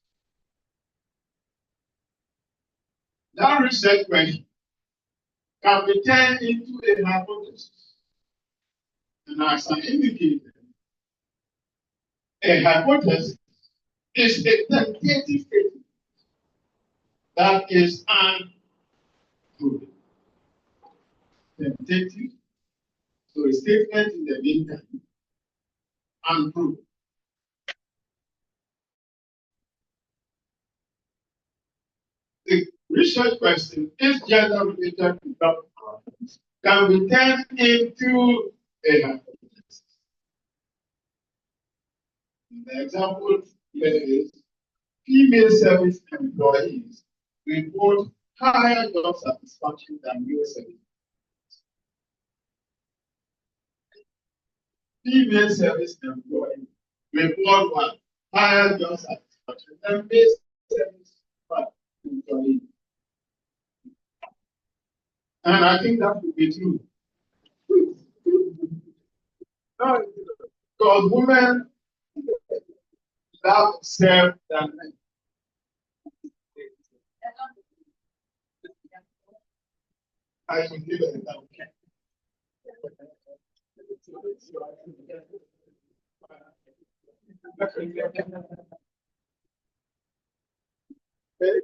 That research question can be turned into a hypothesis. And as I indicated, a hypothesis is a tentative statement that is unproven. Tentative, so a statement in the meantime, unproven. The research question, is gender related to job outcomes, can be turned into a hypothesis. The example here is female service employees report higher job satisfaction than male service. Female service employees report what? Higher job satisfaction than male service employees. And I think that would be true. No, because women love self than men. I should give an example. Okay.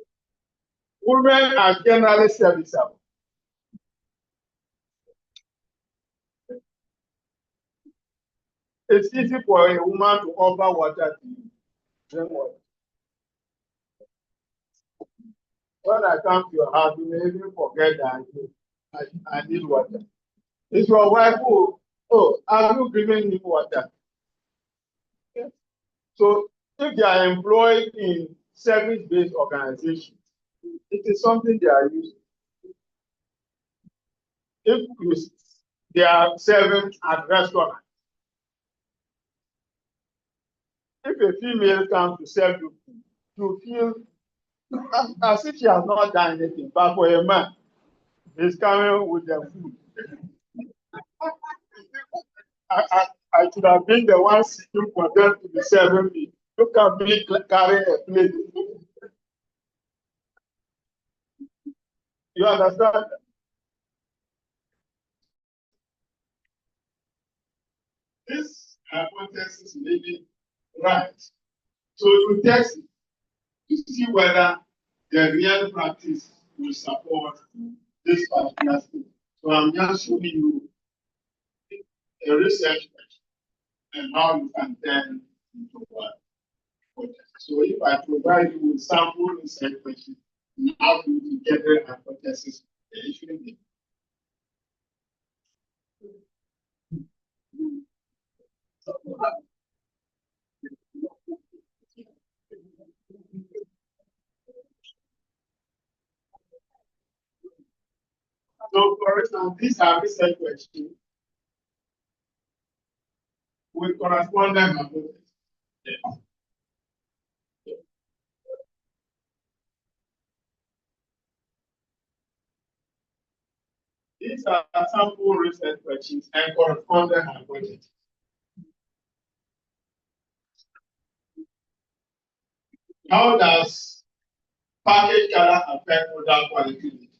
Women are generally serviceable. It's easy for a woman to offer water to you. Drink water. When I come to your house, you may even forget that I need water. It's your wife who, oh, have you given him water? Okay. So if they are employed in service-based organizations, it is something they are used to. If they are serving at restaurants, if a female comes to serve you food, you feel as if she has not done anything. But for a man, he's coming with the food. I should have been the one sitting for them to be serving me. Look at me carrying a plate. You understand? This hypothesis may be right. So you test it to see whether the real practice will support this particular thing. So I'm just showing you a research and how you can turn into what. So if I provide you with sample research questions, now you get a hypothesis, it shouldn't be. So, for example, these are research questions with corresponding hypotheses. Yes. These are sample research questions and corresponding hypotheses. How does package color affect product quality?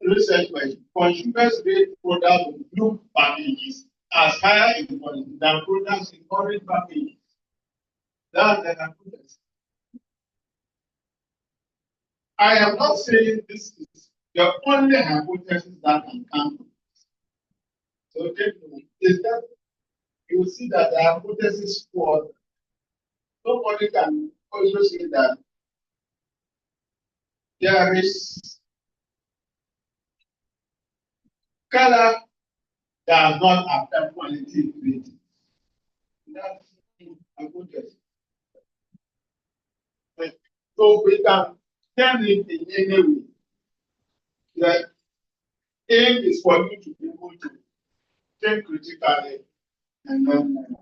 Research question. Consumers rate products with blue packages as higher in quality than products in orange packages. That's the hypothesis. I am not saying this is the only hypothesis that can come from this. So is that you see that the hypothesis for nobody can also say that there is color does not affect quality rating. That's the hypothesis. So we can turn it in any way. The aim is for you to be able to think critically and then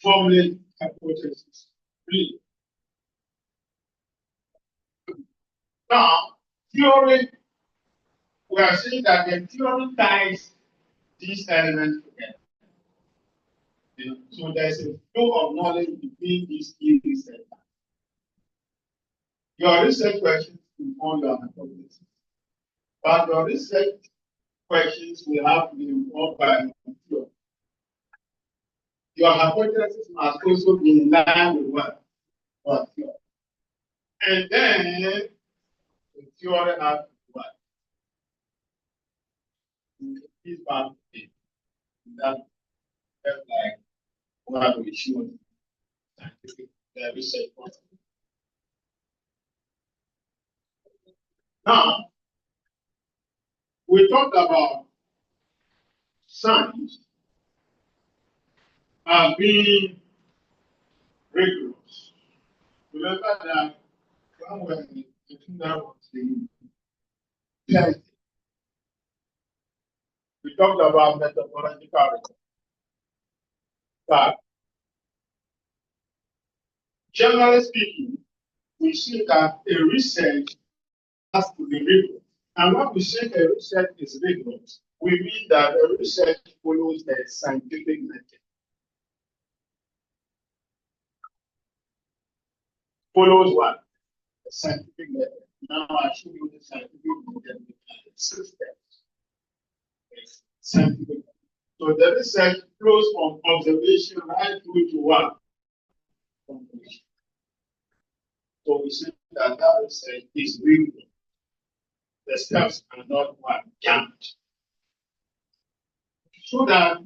formulate hypotheses. Really. Now, theory, we are saying that the theory ties these elements together. So there's a flow of knowledge between these key research. Your research questions inform your hypothesis. But your research questions will have to be informed by theory. Your hypothesis must also be in line with what theory. And then the theory has to what? This part that like what we showed scientific research. Now, we talked about science as being rigorous. Remember that somewhere I think that was the test. We talked about methodological rigor. But generally speaking, we see that a research has to be rigorous. And when we say a research is rigorous, we mean that a research follows a scientific method. Follows what? A scientific method. Now I show you the scientific method. Systems. Scientific. So the research flows from observation right through to what? Conclusion. So we say that that research is rigorous. The steps are not what jumped. So that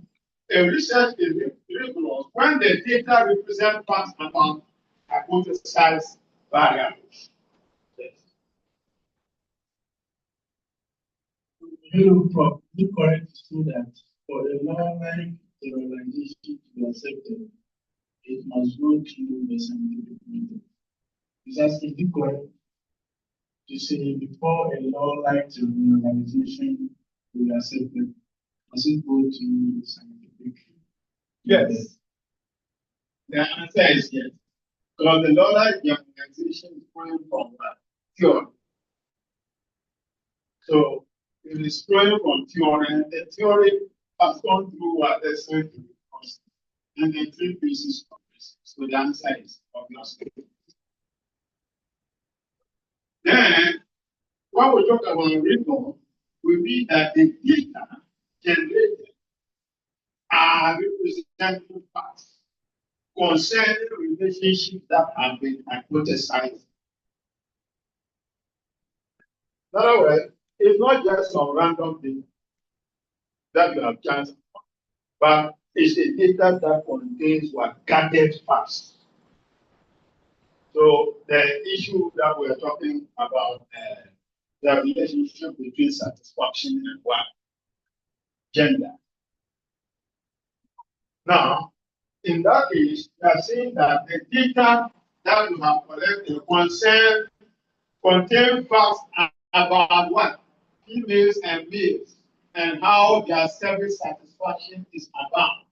a research is rigorous when the data represent facts about hypothesized variables. Yes. You correct to say that for a law-like generalization to be accepted, it must go through the scientific method. Is that correct to say before a law-like generalization will be accepted, must it go through the scientific Yes. method? The answer is yes. Because the law-like generalization is flowing from theory. So it is flowing from theory, and the theory has gone through what the scientific process and the three pieces of this. So the answer is obviously. Then, when we talk about rigor, we mean that the data generated are representing facts concerning relationships that have been hypothesized. In other words, it's not just some random thing that you have chanced upon, but it's a data that contains what gathered facts. So the issue that we're talking about, the relationship between satisfaction and what? Gender. Now, in that case, we are saying that the data that we have collected contain facts about what? Females and males, and how their service satisfaction is about,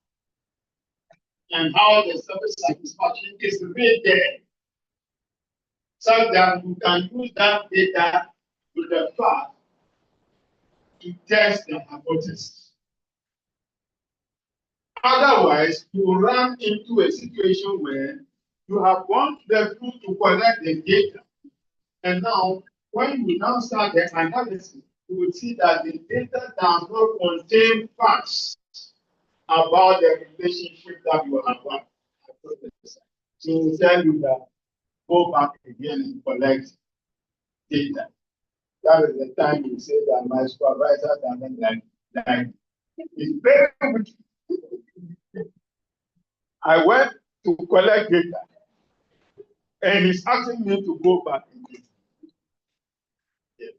and how the service satisfaction is rated, so that you can use that data with the fact to test the hypothesis. Otherwise, you run into a situation where you have gone to the field to collect the data, and now when you now start the analysis, you will see that the data does not contain facts about the relationship that you have hypothesized. So we will tell you that go back again and collect data. That is the time you say that my supervisor doesn't like it's very good. I went to collect data, and he's asking me to go back again. Yes.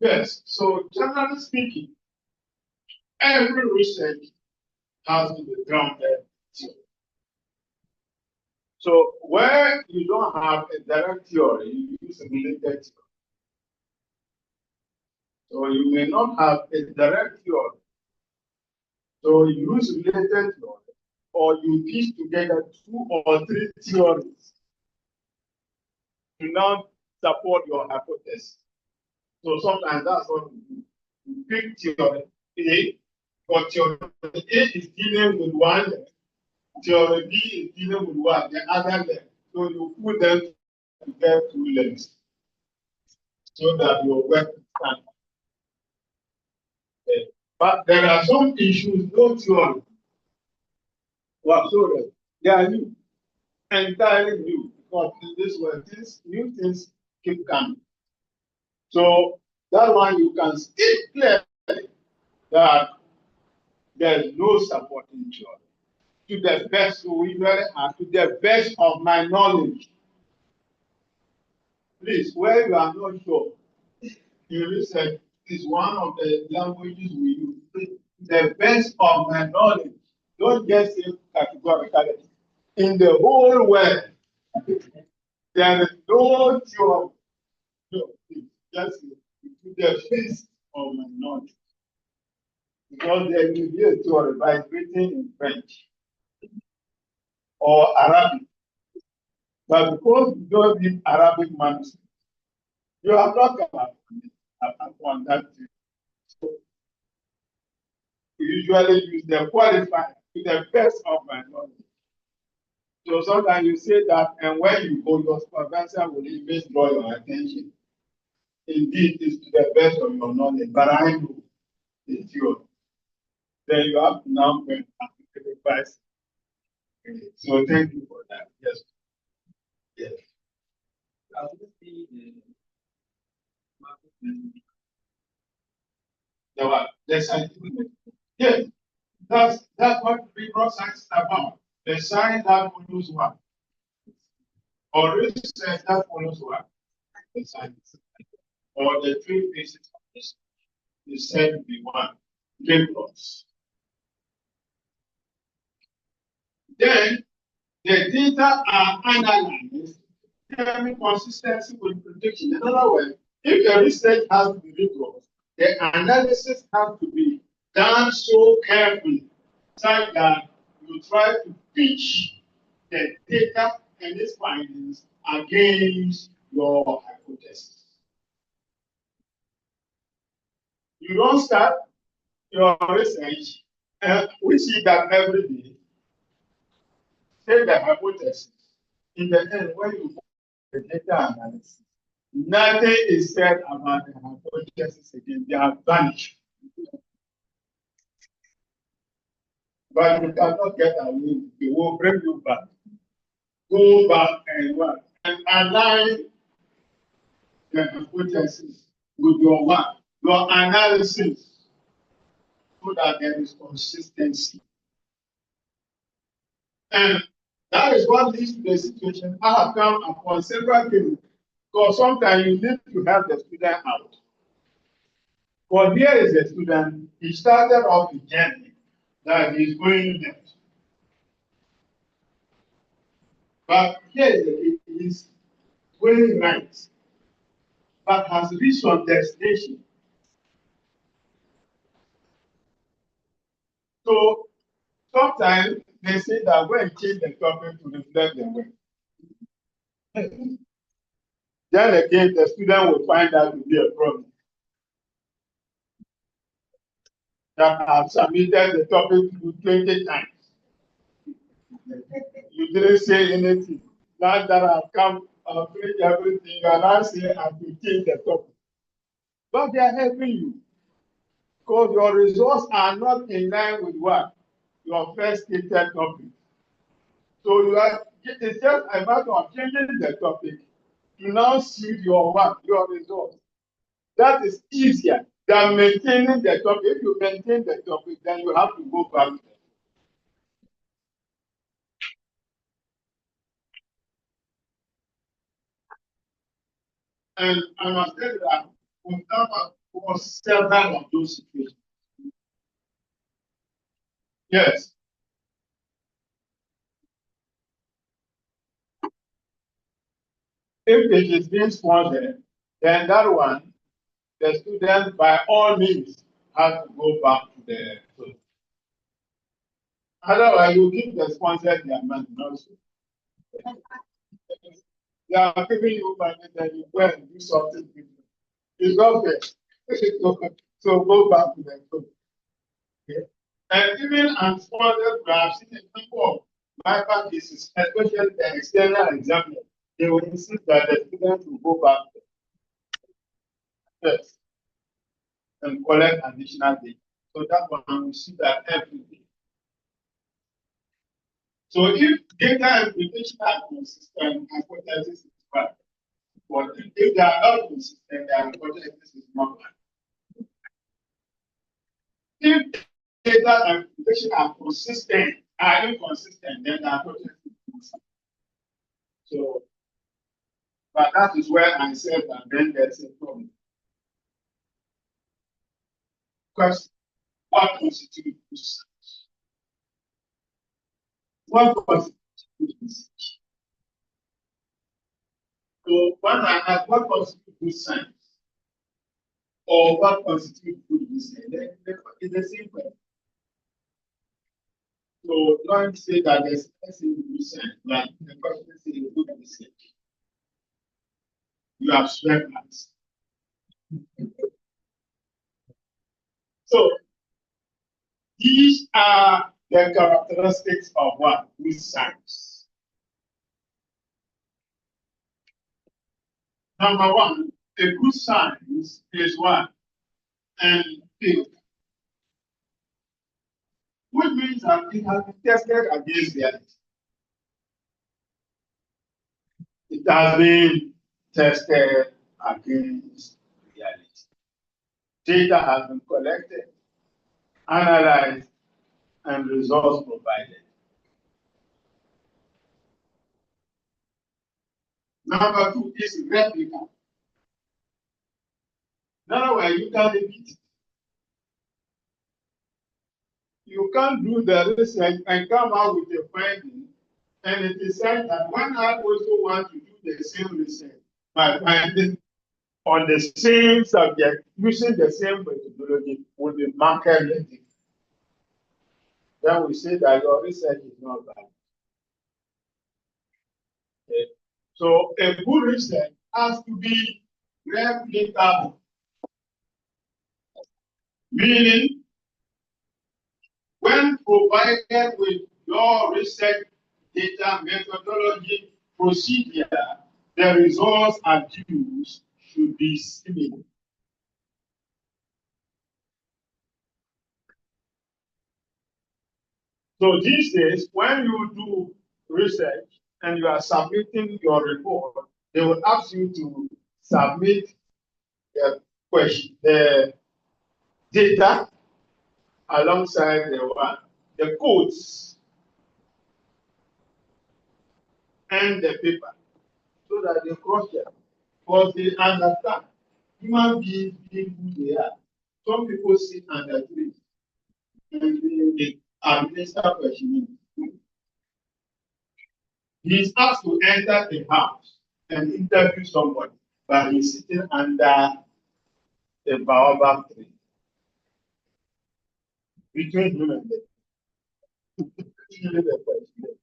Yes, so generally speaking, every research has to be grounded theory. So where you don't have a direct theory, you use a related theory. So you may not have a direct theory. So you use related theory, or you piece together 2 or 3 theories to now support your hypothesis. So sometimes that's what we do. You pick theory A, but theory A is dealing with one leg. Theory B is dealing with what? The other leg. So you put them together 2 legs so that your work can. But there are some issues, no theory whatsoever. They are new, entirely new, because in this way, new things keep coming. So that one you can still clearly that there's no supporting theory. To the best, to the best of my knowledge. Please, where you are not sure, in research is one of the languages we use. The best of my knowledge, don't just say categorically. In the whole world, there is no theory. No, please, just say, the best of my knowledge. Because there will be a theory by written in French or Arabic. But because you don't read Arabic manuscript, you are not upon that thing. So we usually use the qualifier to the best of my knowledge. So sometimes you say that, and when you go, your supervisor will even draw your attention. Indeed, it's to the best of your knowledge, but I know it's yours. Then you have to now go and advise. So thank you for that. Yes. Yes. The scientific. Yes. That's what rigorous science is about. The science that follows what? Or research that follows what? The science. Or the three phases of this is said to be one. Rigorous. Then the data are analyzed, determining consistency with prediction. In other words, if the research has to be rigorous, the analysis has to be done so carefully, such that you try to pitch the data and its findings against your hypothesis. You don't start your research, we see that every day. Take the hypothesis. In the end, when you the data analysis, nothing is said about the hypothesis again. They have vanished. But you cannot get away. They will bring you back. Go back and work and align the hypothesis with your work, your analysis, so that there is consistency. And that is what leads to the situation I have come upon several cases. Because sometimes you need to help the student out. But here is a student, he started off a journey that he's going left. But here is the he's going right, but has reached some destination. So sometimes they say that when change the topic to reflect the way. Then again, the student will find out to be a problem. That I have submitted the topic to 20 times. You didn't say anything. Now that I've come, I've finished everything, you are now saying I have to change the topic. But they are helping you. Because your results are not in line with what? Your first stated topic. So you are, it's just a matter of changing the topic to now suit your work, your results. That is easier than maintaining the topic. If you maintain the topic, then you have to go back to it. And I must tell you that we've come across several of those situations. Yes. If it is being sponsored, then that one, the student by all means has to go back to the school. Otherwise, you give the sponsor their money also. They are giving you money, then you go and do something different. It's not fair. So go back to the school. Okay? And even unsponsored, we have seen a number of MIPA cases, especially the external examiner. They will insist that the student will go back first and collect additional data. So that one we see that every day. So if data implication are consistent, hypothesis is bad. But if they are not consistent, their hypothesis is not bad. If data implication are consistent, are inconsistent, then the hypothesis is consistent. So But that is where I said that then there's a problem. Question: what constitutes research? What constitutes research? So when I ask what constitutes good science or what constitutes good research, it's the same question. So don't say that there's nothing good science, but the question is good research. You have swept us. So these are the characteristics of what? Good science. Number one, a good science is what? Empirical. Which means that it has been tested against reality. It has been tested against reality. Data has been collected, analyzed, and results provided. Number two is replica. Now, where you can repeat it. You can't do the research and come out with a finding, and it is said that when I also want to do the same research by finding on the same subject using the same methodology will be markedly different. Then we say that your research is not valid. Okay. So a good research has to be replicable, meaning when provided with your research data, methodology, procedure, the results achieved should be similar. So these days, when you do research and you are submitting your report, they will ask you to submit the question, the data alongside the codes and the paper, so that they cross check, because they understand human beings being who they are. Some people sit under trees and they administer questioning. He is asked to enter the house and interview somebody, but he's sitting under the baobab tree between him and the question.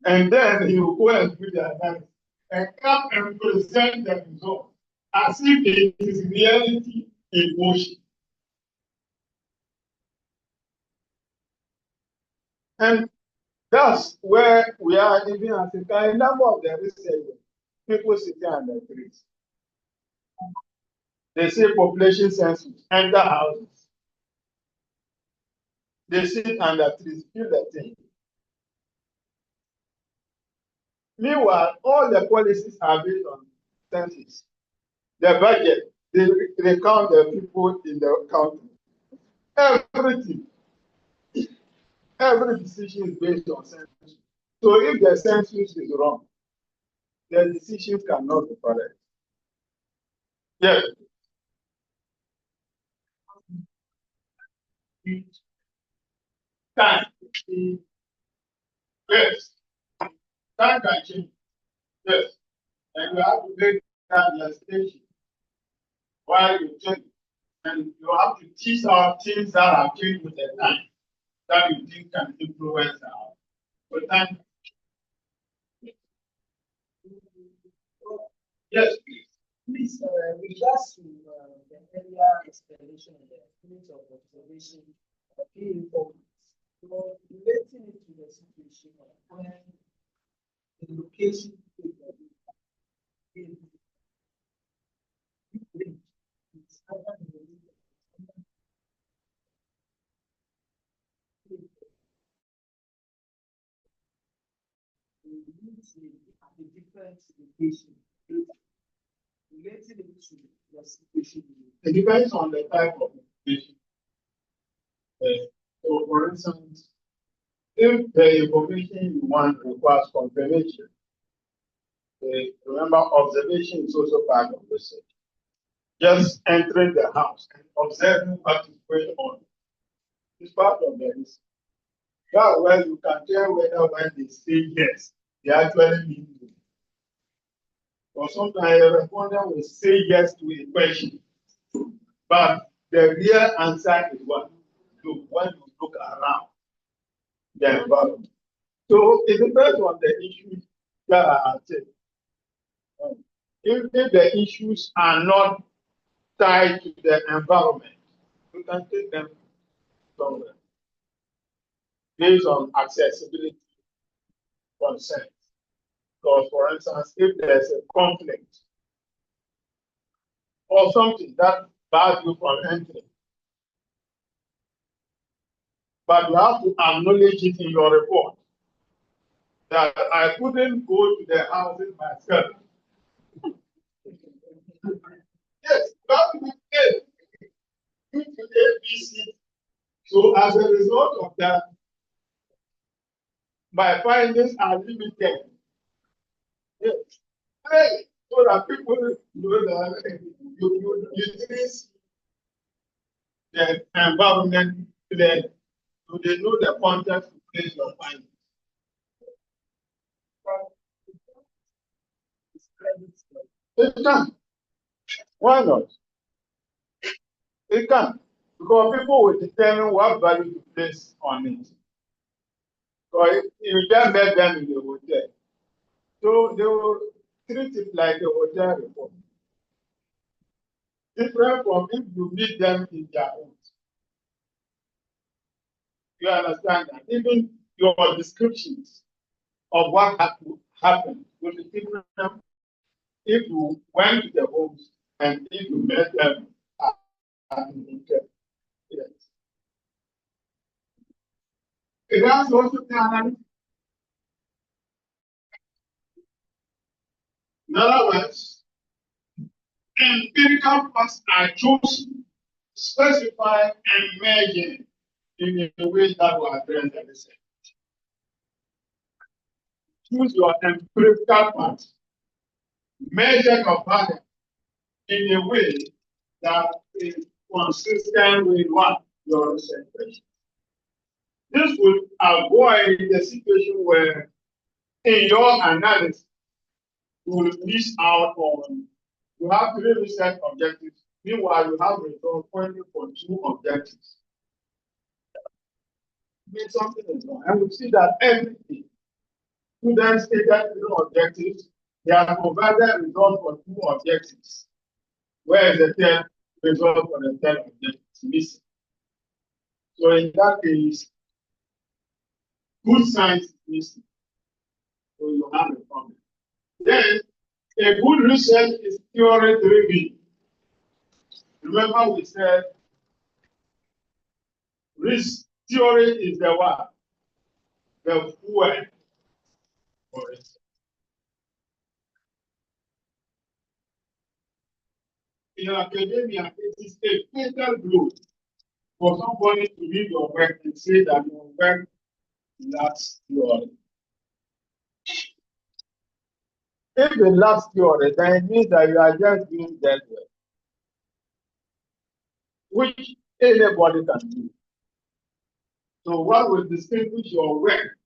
And then he will go and do the analysis and come and present the result as if it is reality in motion. And that's where we are living as a number of the research, people sitting under trees. They say population census, enter houses. They sit under trees, feel the thing. Meanwhile, all the policies are based on census. The budget, they count the people in the country. Everything. Every decision is based on census. So if the census is wrong, the decision cannot be correct. Yes. Time. Yes. Time can change. Yes. And you have to make that your station while you change. And you have to tease out things that have changed with the time that you think can influence our time. Yes, please. Please, regards to the earlier explanation of the unit of observation of key informants, relating it to the situation of when the location at a different location. Relating it to the situation. It depends on the type of information. So, for instance, if the information you want requires confirmation, remember, observation is also part of research. Just entering the house and observing what is going on is part of the research. That's where you can tell whether when they say yes, they actually mean to. Or sometimes a respondent will say yes to a question, but the real answer is what? Look, when you look around the environment. So it depends on the issues that are at stake. If the issues are not tied to the environment, you can take them somewhere based on accessibility concerns. Because, for instance, if there's a conflict or something that bars you from entering, but you have to acknowledge it in your report that I couldn't go to the houses myself. Yes, that would be it. Due to ABC. So as a result of that, my findings are limited. Yes. Hey, so that people know that you trace the environment clearly. So they know the context to place your findings. It can. Why not? It can. Because people will determine what value to place on it. So you just met them in the hotel. So they will treat it like a hotel report. Different from if you meet them in their homes. You understand that? Even your descriptions of what happened will be different if you went to the homes and if you met them at the hotel. Yes. It has also talent. In other words, empirical facts are chosen, specified, and measured in a way that will address the research. Choose your empirical facts, measure your value in a way that is consistent with what your research. This would avoid the situation where in your analysis you will miss out on, you have 3 research objectives, meanwhile you have results only for 2 objectives. It means something is wrong. And we see that everything. Students stated 3 objectives, they have provided results for 2 objectives. Where is the 3rd result for the 3rd objective? It's missing. So in that case, good science is missing. So you have a problem. Then, a good research is theory driven. Remember, we said theory is the what? The fuel for research. In academia, it is a fatal blow for somebody to read your work and say that your work lacks theory. If it lacks theory, then it means that you are just doing that work, which anybody can do. So what will distinguish your work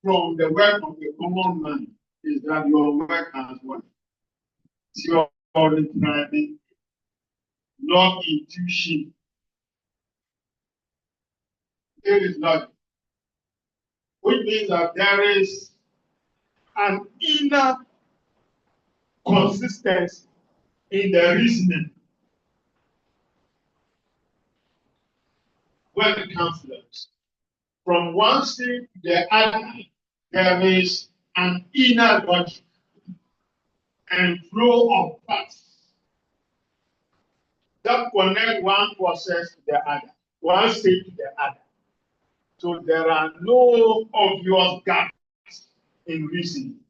from the work of a common man is that your work has what? Theory driving, not intuition. It is logic, which means that there is an inner consistency in the reasoning when it comes to that. From one state to the other, there is an inner logic and flow of facts that connect one process to the other, one state to the other. So there are no obvious gaps in reasoning.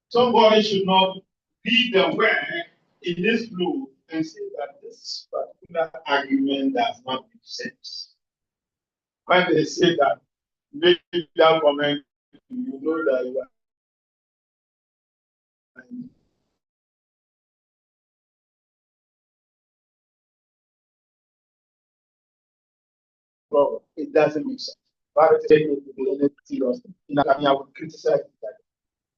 Somebody should not read the word in this flow and say that this particular argument does not make sense. When they say that, make that comment, you know that you are problem. It doesn't make sense. But it's taking it to be any serious. I mean, I would criticize it that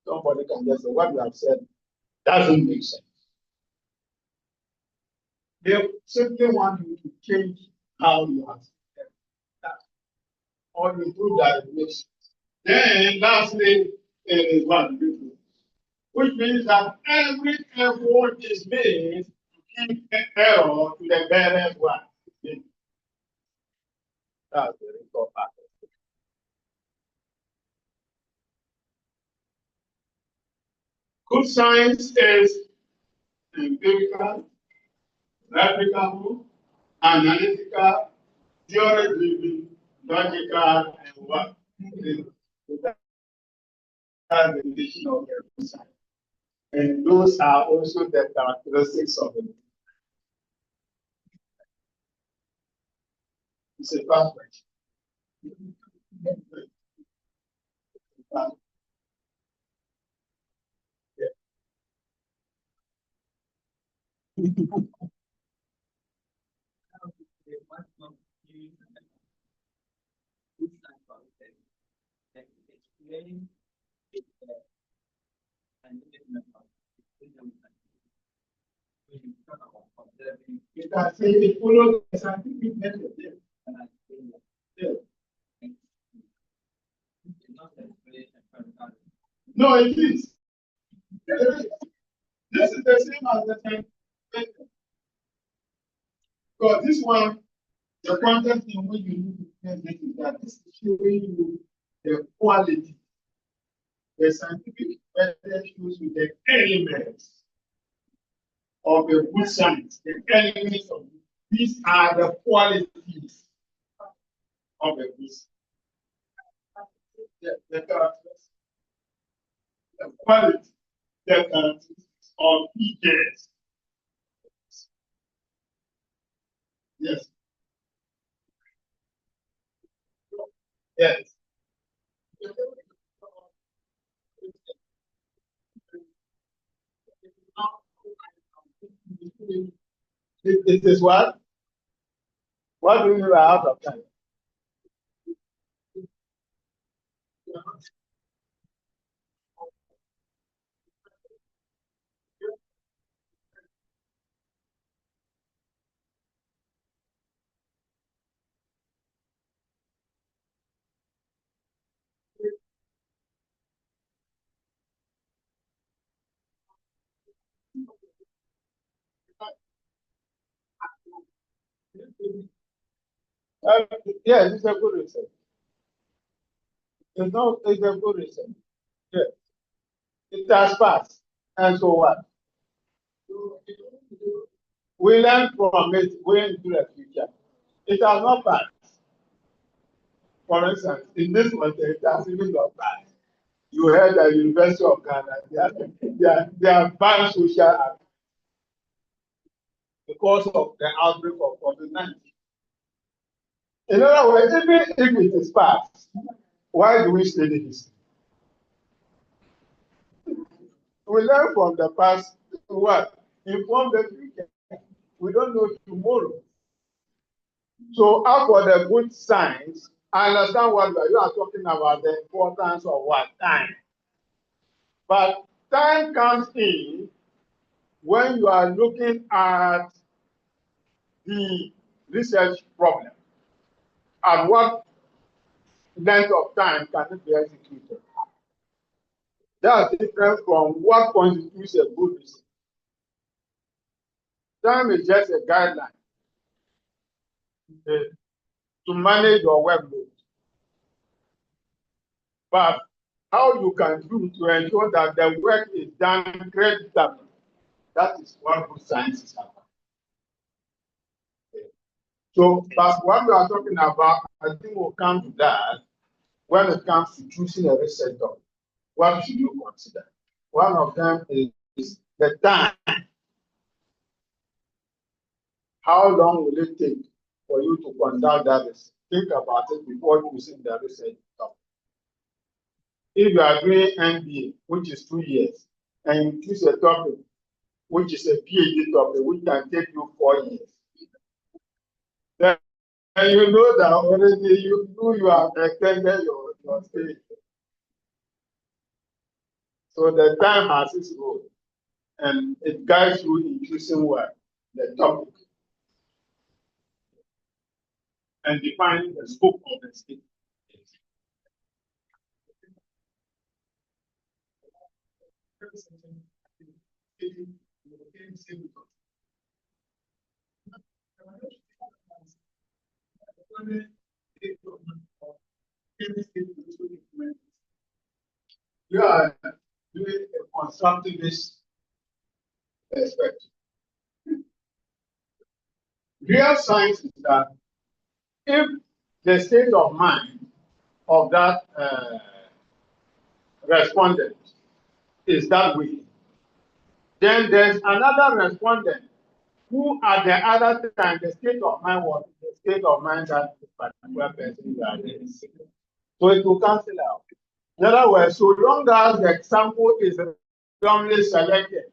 somebody can just say what you have said doesn't make sense. They simply want you to change how you have said that. Or you do that it makes sense. Then lastly, it is one which means that every effort is made to keep the error to the better one. That's very important. Good science is empirical, replicable, analytical, theory-driven, logical, and what? That's the definition of good science. And those are also the characteristics of it. It's a perfect. You can say it follows the scientific method. Yeah. No, it is. This is the same as the scientific method. Because this one, the context in which you need to test this is that this is showing you the quality. The scientific method shows you the elements of a good science. The elements of these are the qualities of a good science. The characteristics, the quality, the characteristics of features. Yes. Yes. It is what? What do you mean by out of time? Yes, it's a good research. It's a good research. Yes. It has passed. And so what? We learn from it going into the future. It has not passed. For instance, in this matter, it has even not passed. You heard the University of Ghana, they are banned social act because of the outbreak of COVID-19. In other words, even if it is past, why do we study history? We learn from the past to what? Inform the future. We don't know tomorrow. So, as for the good science, I understand what you are talking about, the importance of what? Time. But time comes in when you are looking at the research problem. At what length of time can it be executed? That's different from what constitutes a good research. Time is just a guideline to manage your workload. But how you can do to ensure that the work is done creditably, that is what good science is about. So, but what we are talking about, I think we'll come to that when it comes to choosing a research topic. What should you consider? One of them is the time. How long will it take for you to conduct that research? Think about it before choosing the research topic. If you are doing MBA, which is 2 years, and you choose a topic, which is a PhD topic, which can take you 4 years. Then you know that already you have extended your stay. So the time has its role, and it guides you in choosing what the topic and defining the scope of the statement. You are doing a constructivist perspective. Real science is that if the state of mind of that respondent is that way, then there's another respondent who at the other time the state of mind was the state of mind that this particular person is. So it will cancel out. In other words, so long as the sample is randomly selected,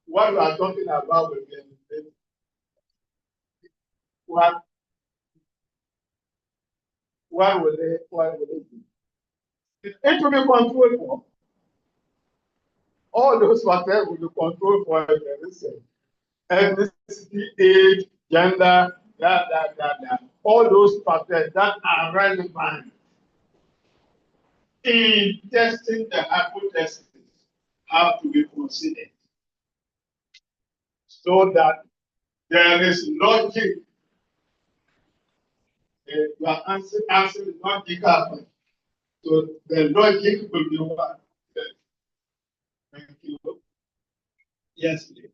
what we are talking about will be what will they do? It will be controlled for. All those factors will be controlled for the research. Ethnicity, age, gender, all those factors that are relevant in testing the hypothesis have to be considered so that there is logic. You are answering logical. So the logic will be what? Thank you. Yes, please.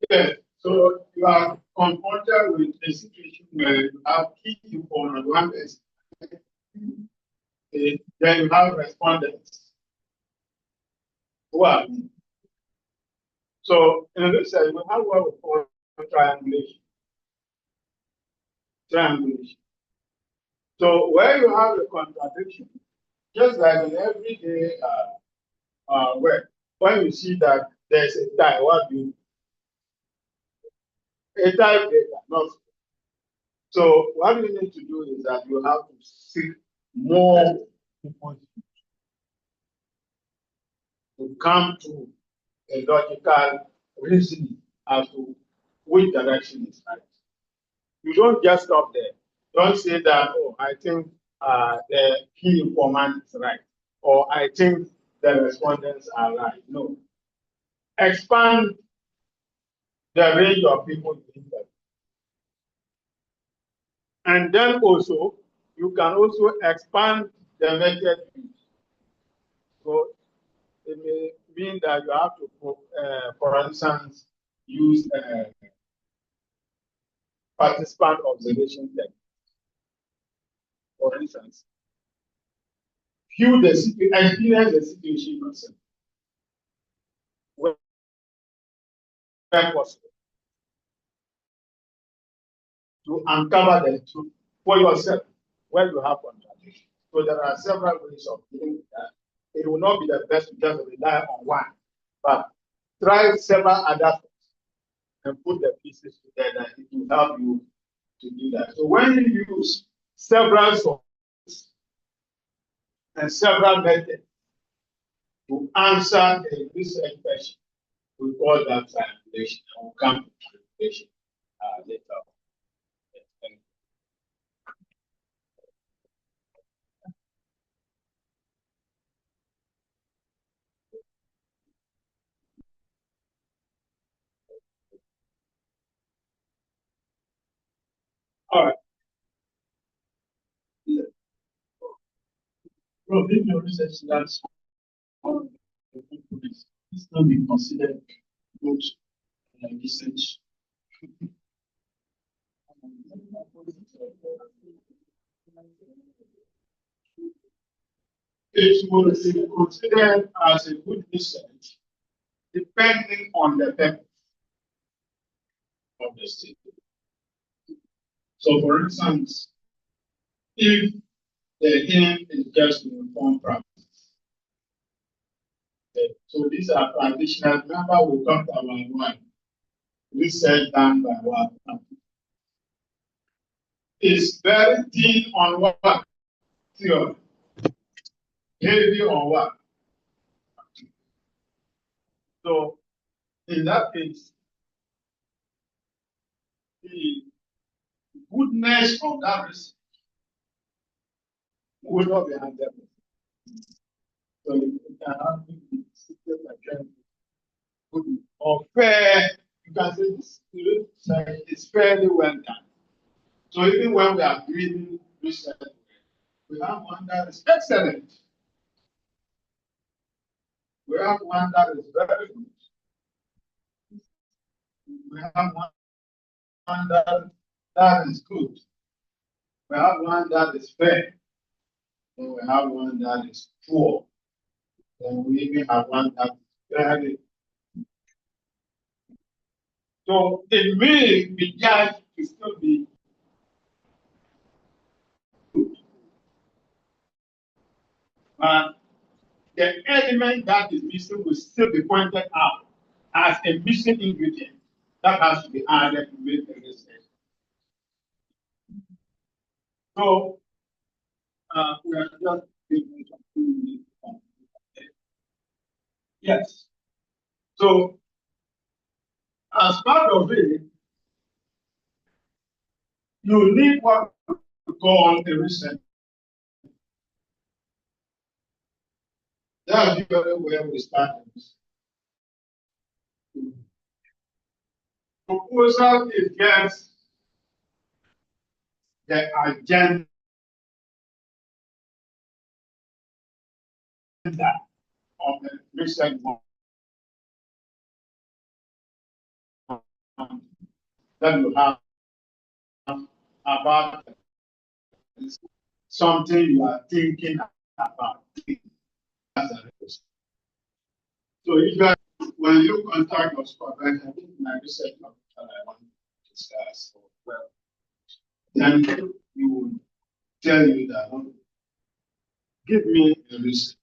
Yes, so you are confronted with a situation where you have key information, one is then you have respondents. Well, so in this case, we have what we call triangulation. Triangulation. So where you have a contradiction, just like in everyday work, when you see that there's a tie, what do you a tiebreaker, not so what you need to do is that you have to seek more people to come to a logical reasoning as to which direction is right. You don't just stop there. Don't say that, oh, I think the key informant is right, or I think the respondents are right. No. Expand the range of people you interview. And then also, you can also expand the method used. So it may mean that you have to, for instance, use participant observation technique. For instance, experience the situation yourself. Where possible. To uncover the truth for yourself where you have contradiction. So there are several ways of dealing with that. It will not be the best to just rely on one, but try several other things and put the pieces together. It will help you to do that. So when you use several sources and several methods to answer a research question, we call that triangulation. And we'll come to triangulation later. Thank you. All right. Bro, if your research that's all the companies, it's not be considered good research. It will be considered as a good research depending on the purpose of the state. So, for instance, if the aim is just to inform practice, okay, so these are practitioners. Remember, we talked about one research done by what is very thin on what theory, heavy on what. So, in that case, the goodness of that research will not be 100%. So you can have good or fair. You can say this research is fairly well done. So even when we are doing research, we have one that is excellent. We have one that is very good. We have one that is good. We have one that is fair. And we have one that is poor. And we even have one that is very. So it may be judged to still be good. But the element that is missing will still be pointed out as a missing ingredient that has to be added to make the research. So we are just giving some 2 minutes. Yes. So as part of it, you need what we call a research. That's usually where we start. Proposal is just the agenda of the research that you have about something you are thinking about. So usually when you contact your supervisor, I think my research that I want to discuss, well, then you will tell you that, give me a research.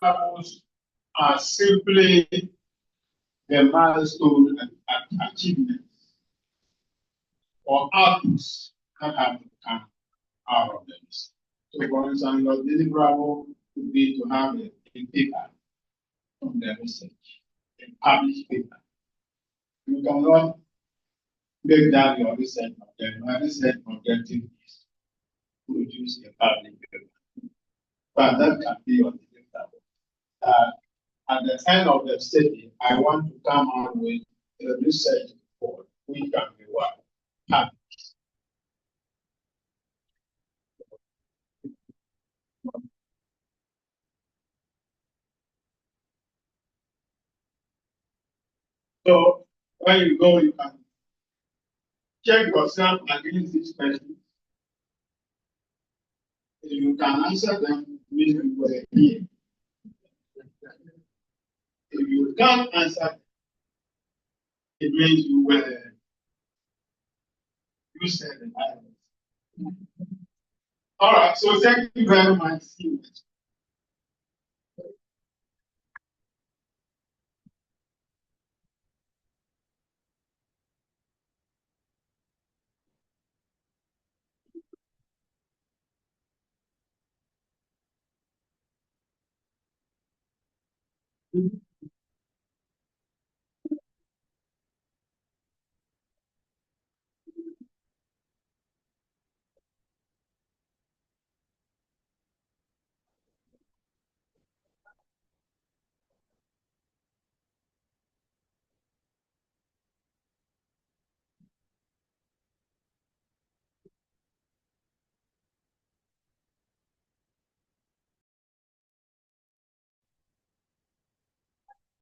deliverables are simply the milestone and achievements or outputs that have to come out of this. So, for instance, your deliverable would be to have a paper from the research, a published paper. You cannot make that your research objective. My research objective is to produce a public paper. But that can be your deliverable. At the end of the study, I want to come out with a research report, which can be what? Published. So when you go, you can check yourself against these questions. If you can answer them, means you were here. If you can't answer, it means you said the Bible. All right, so thank you very much. See you next.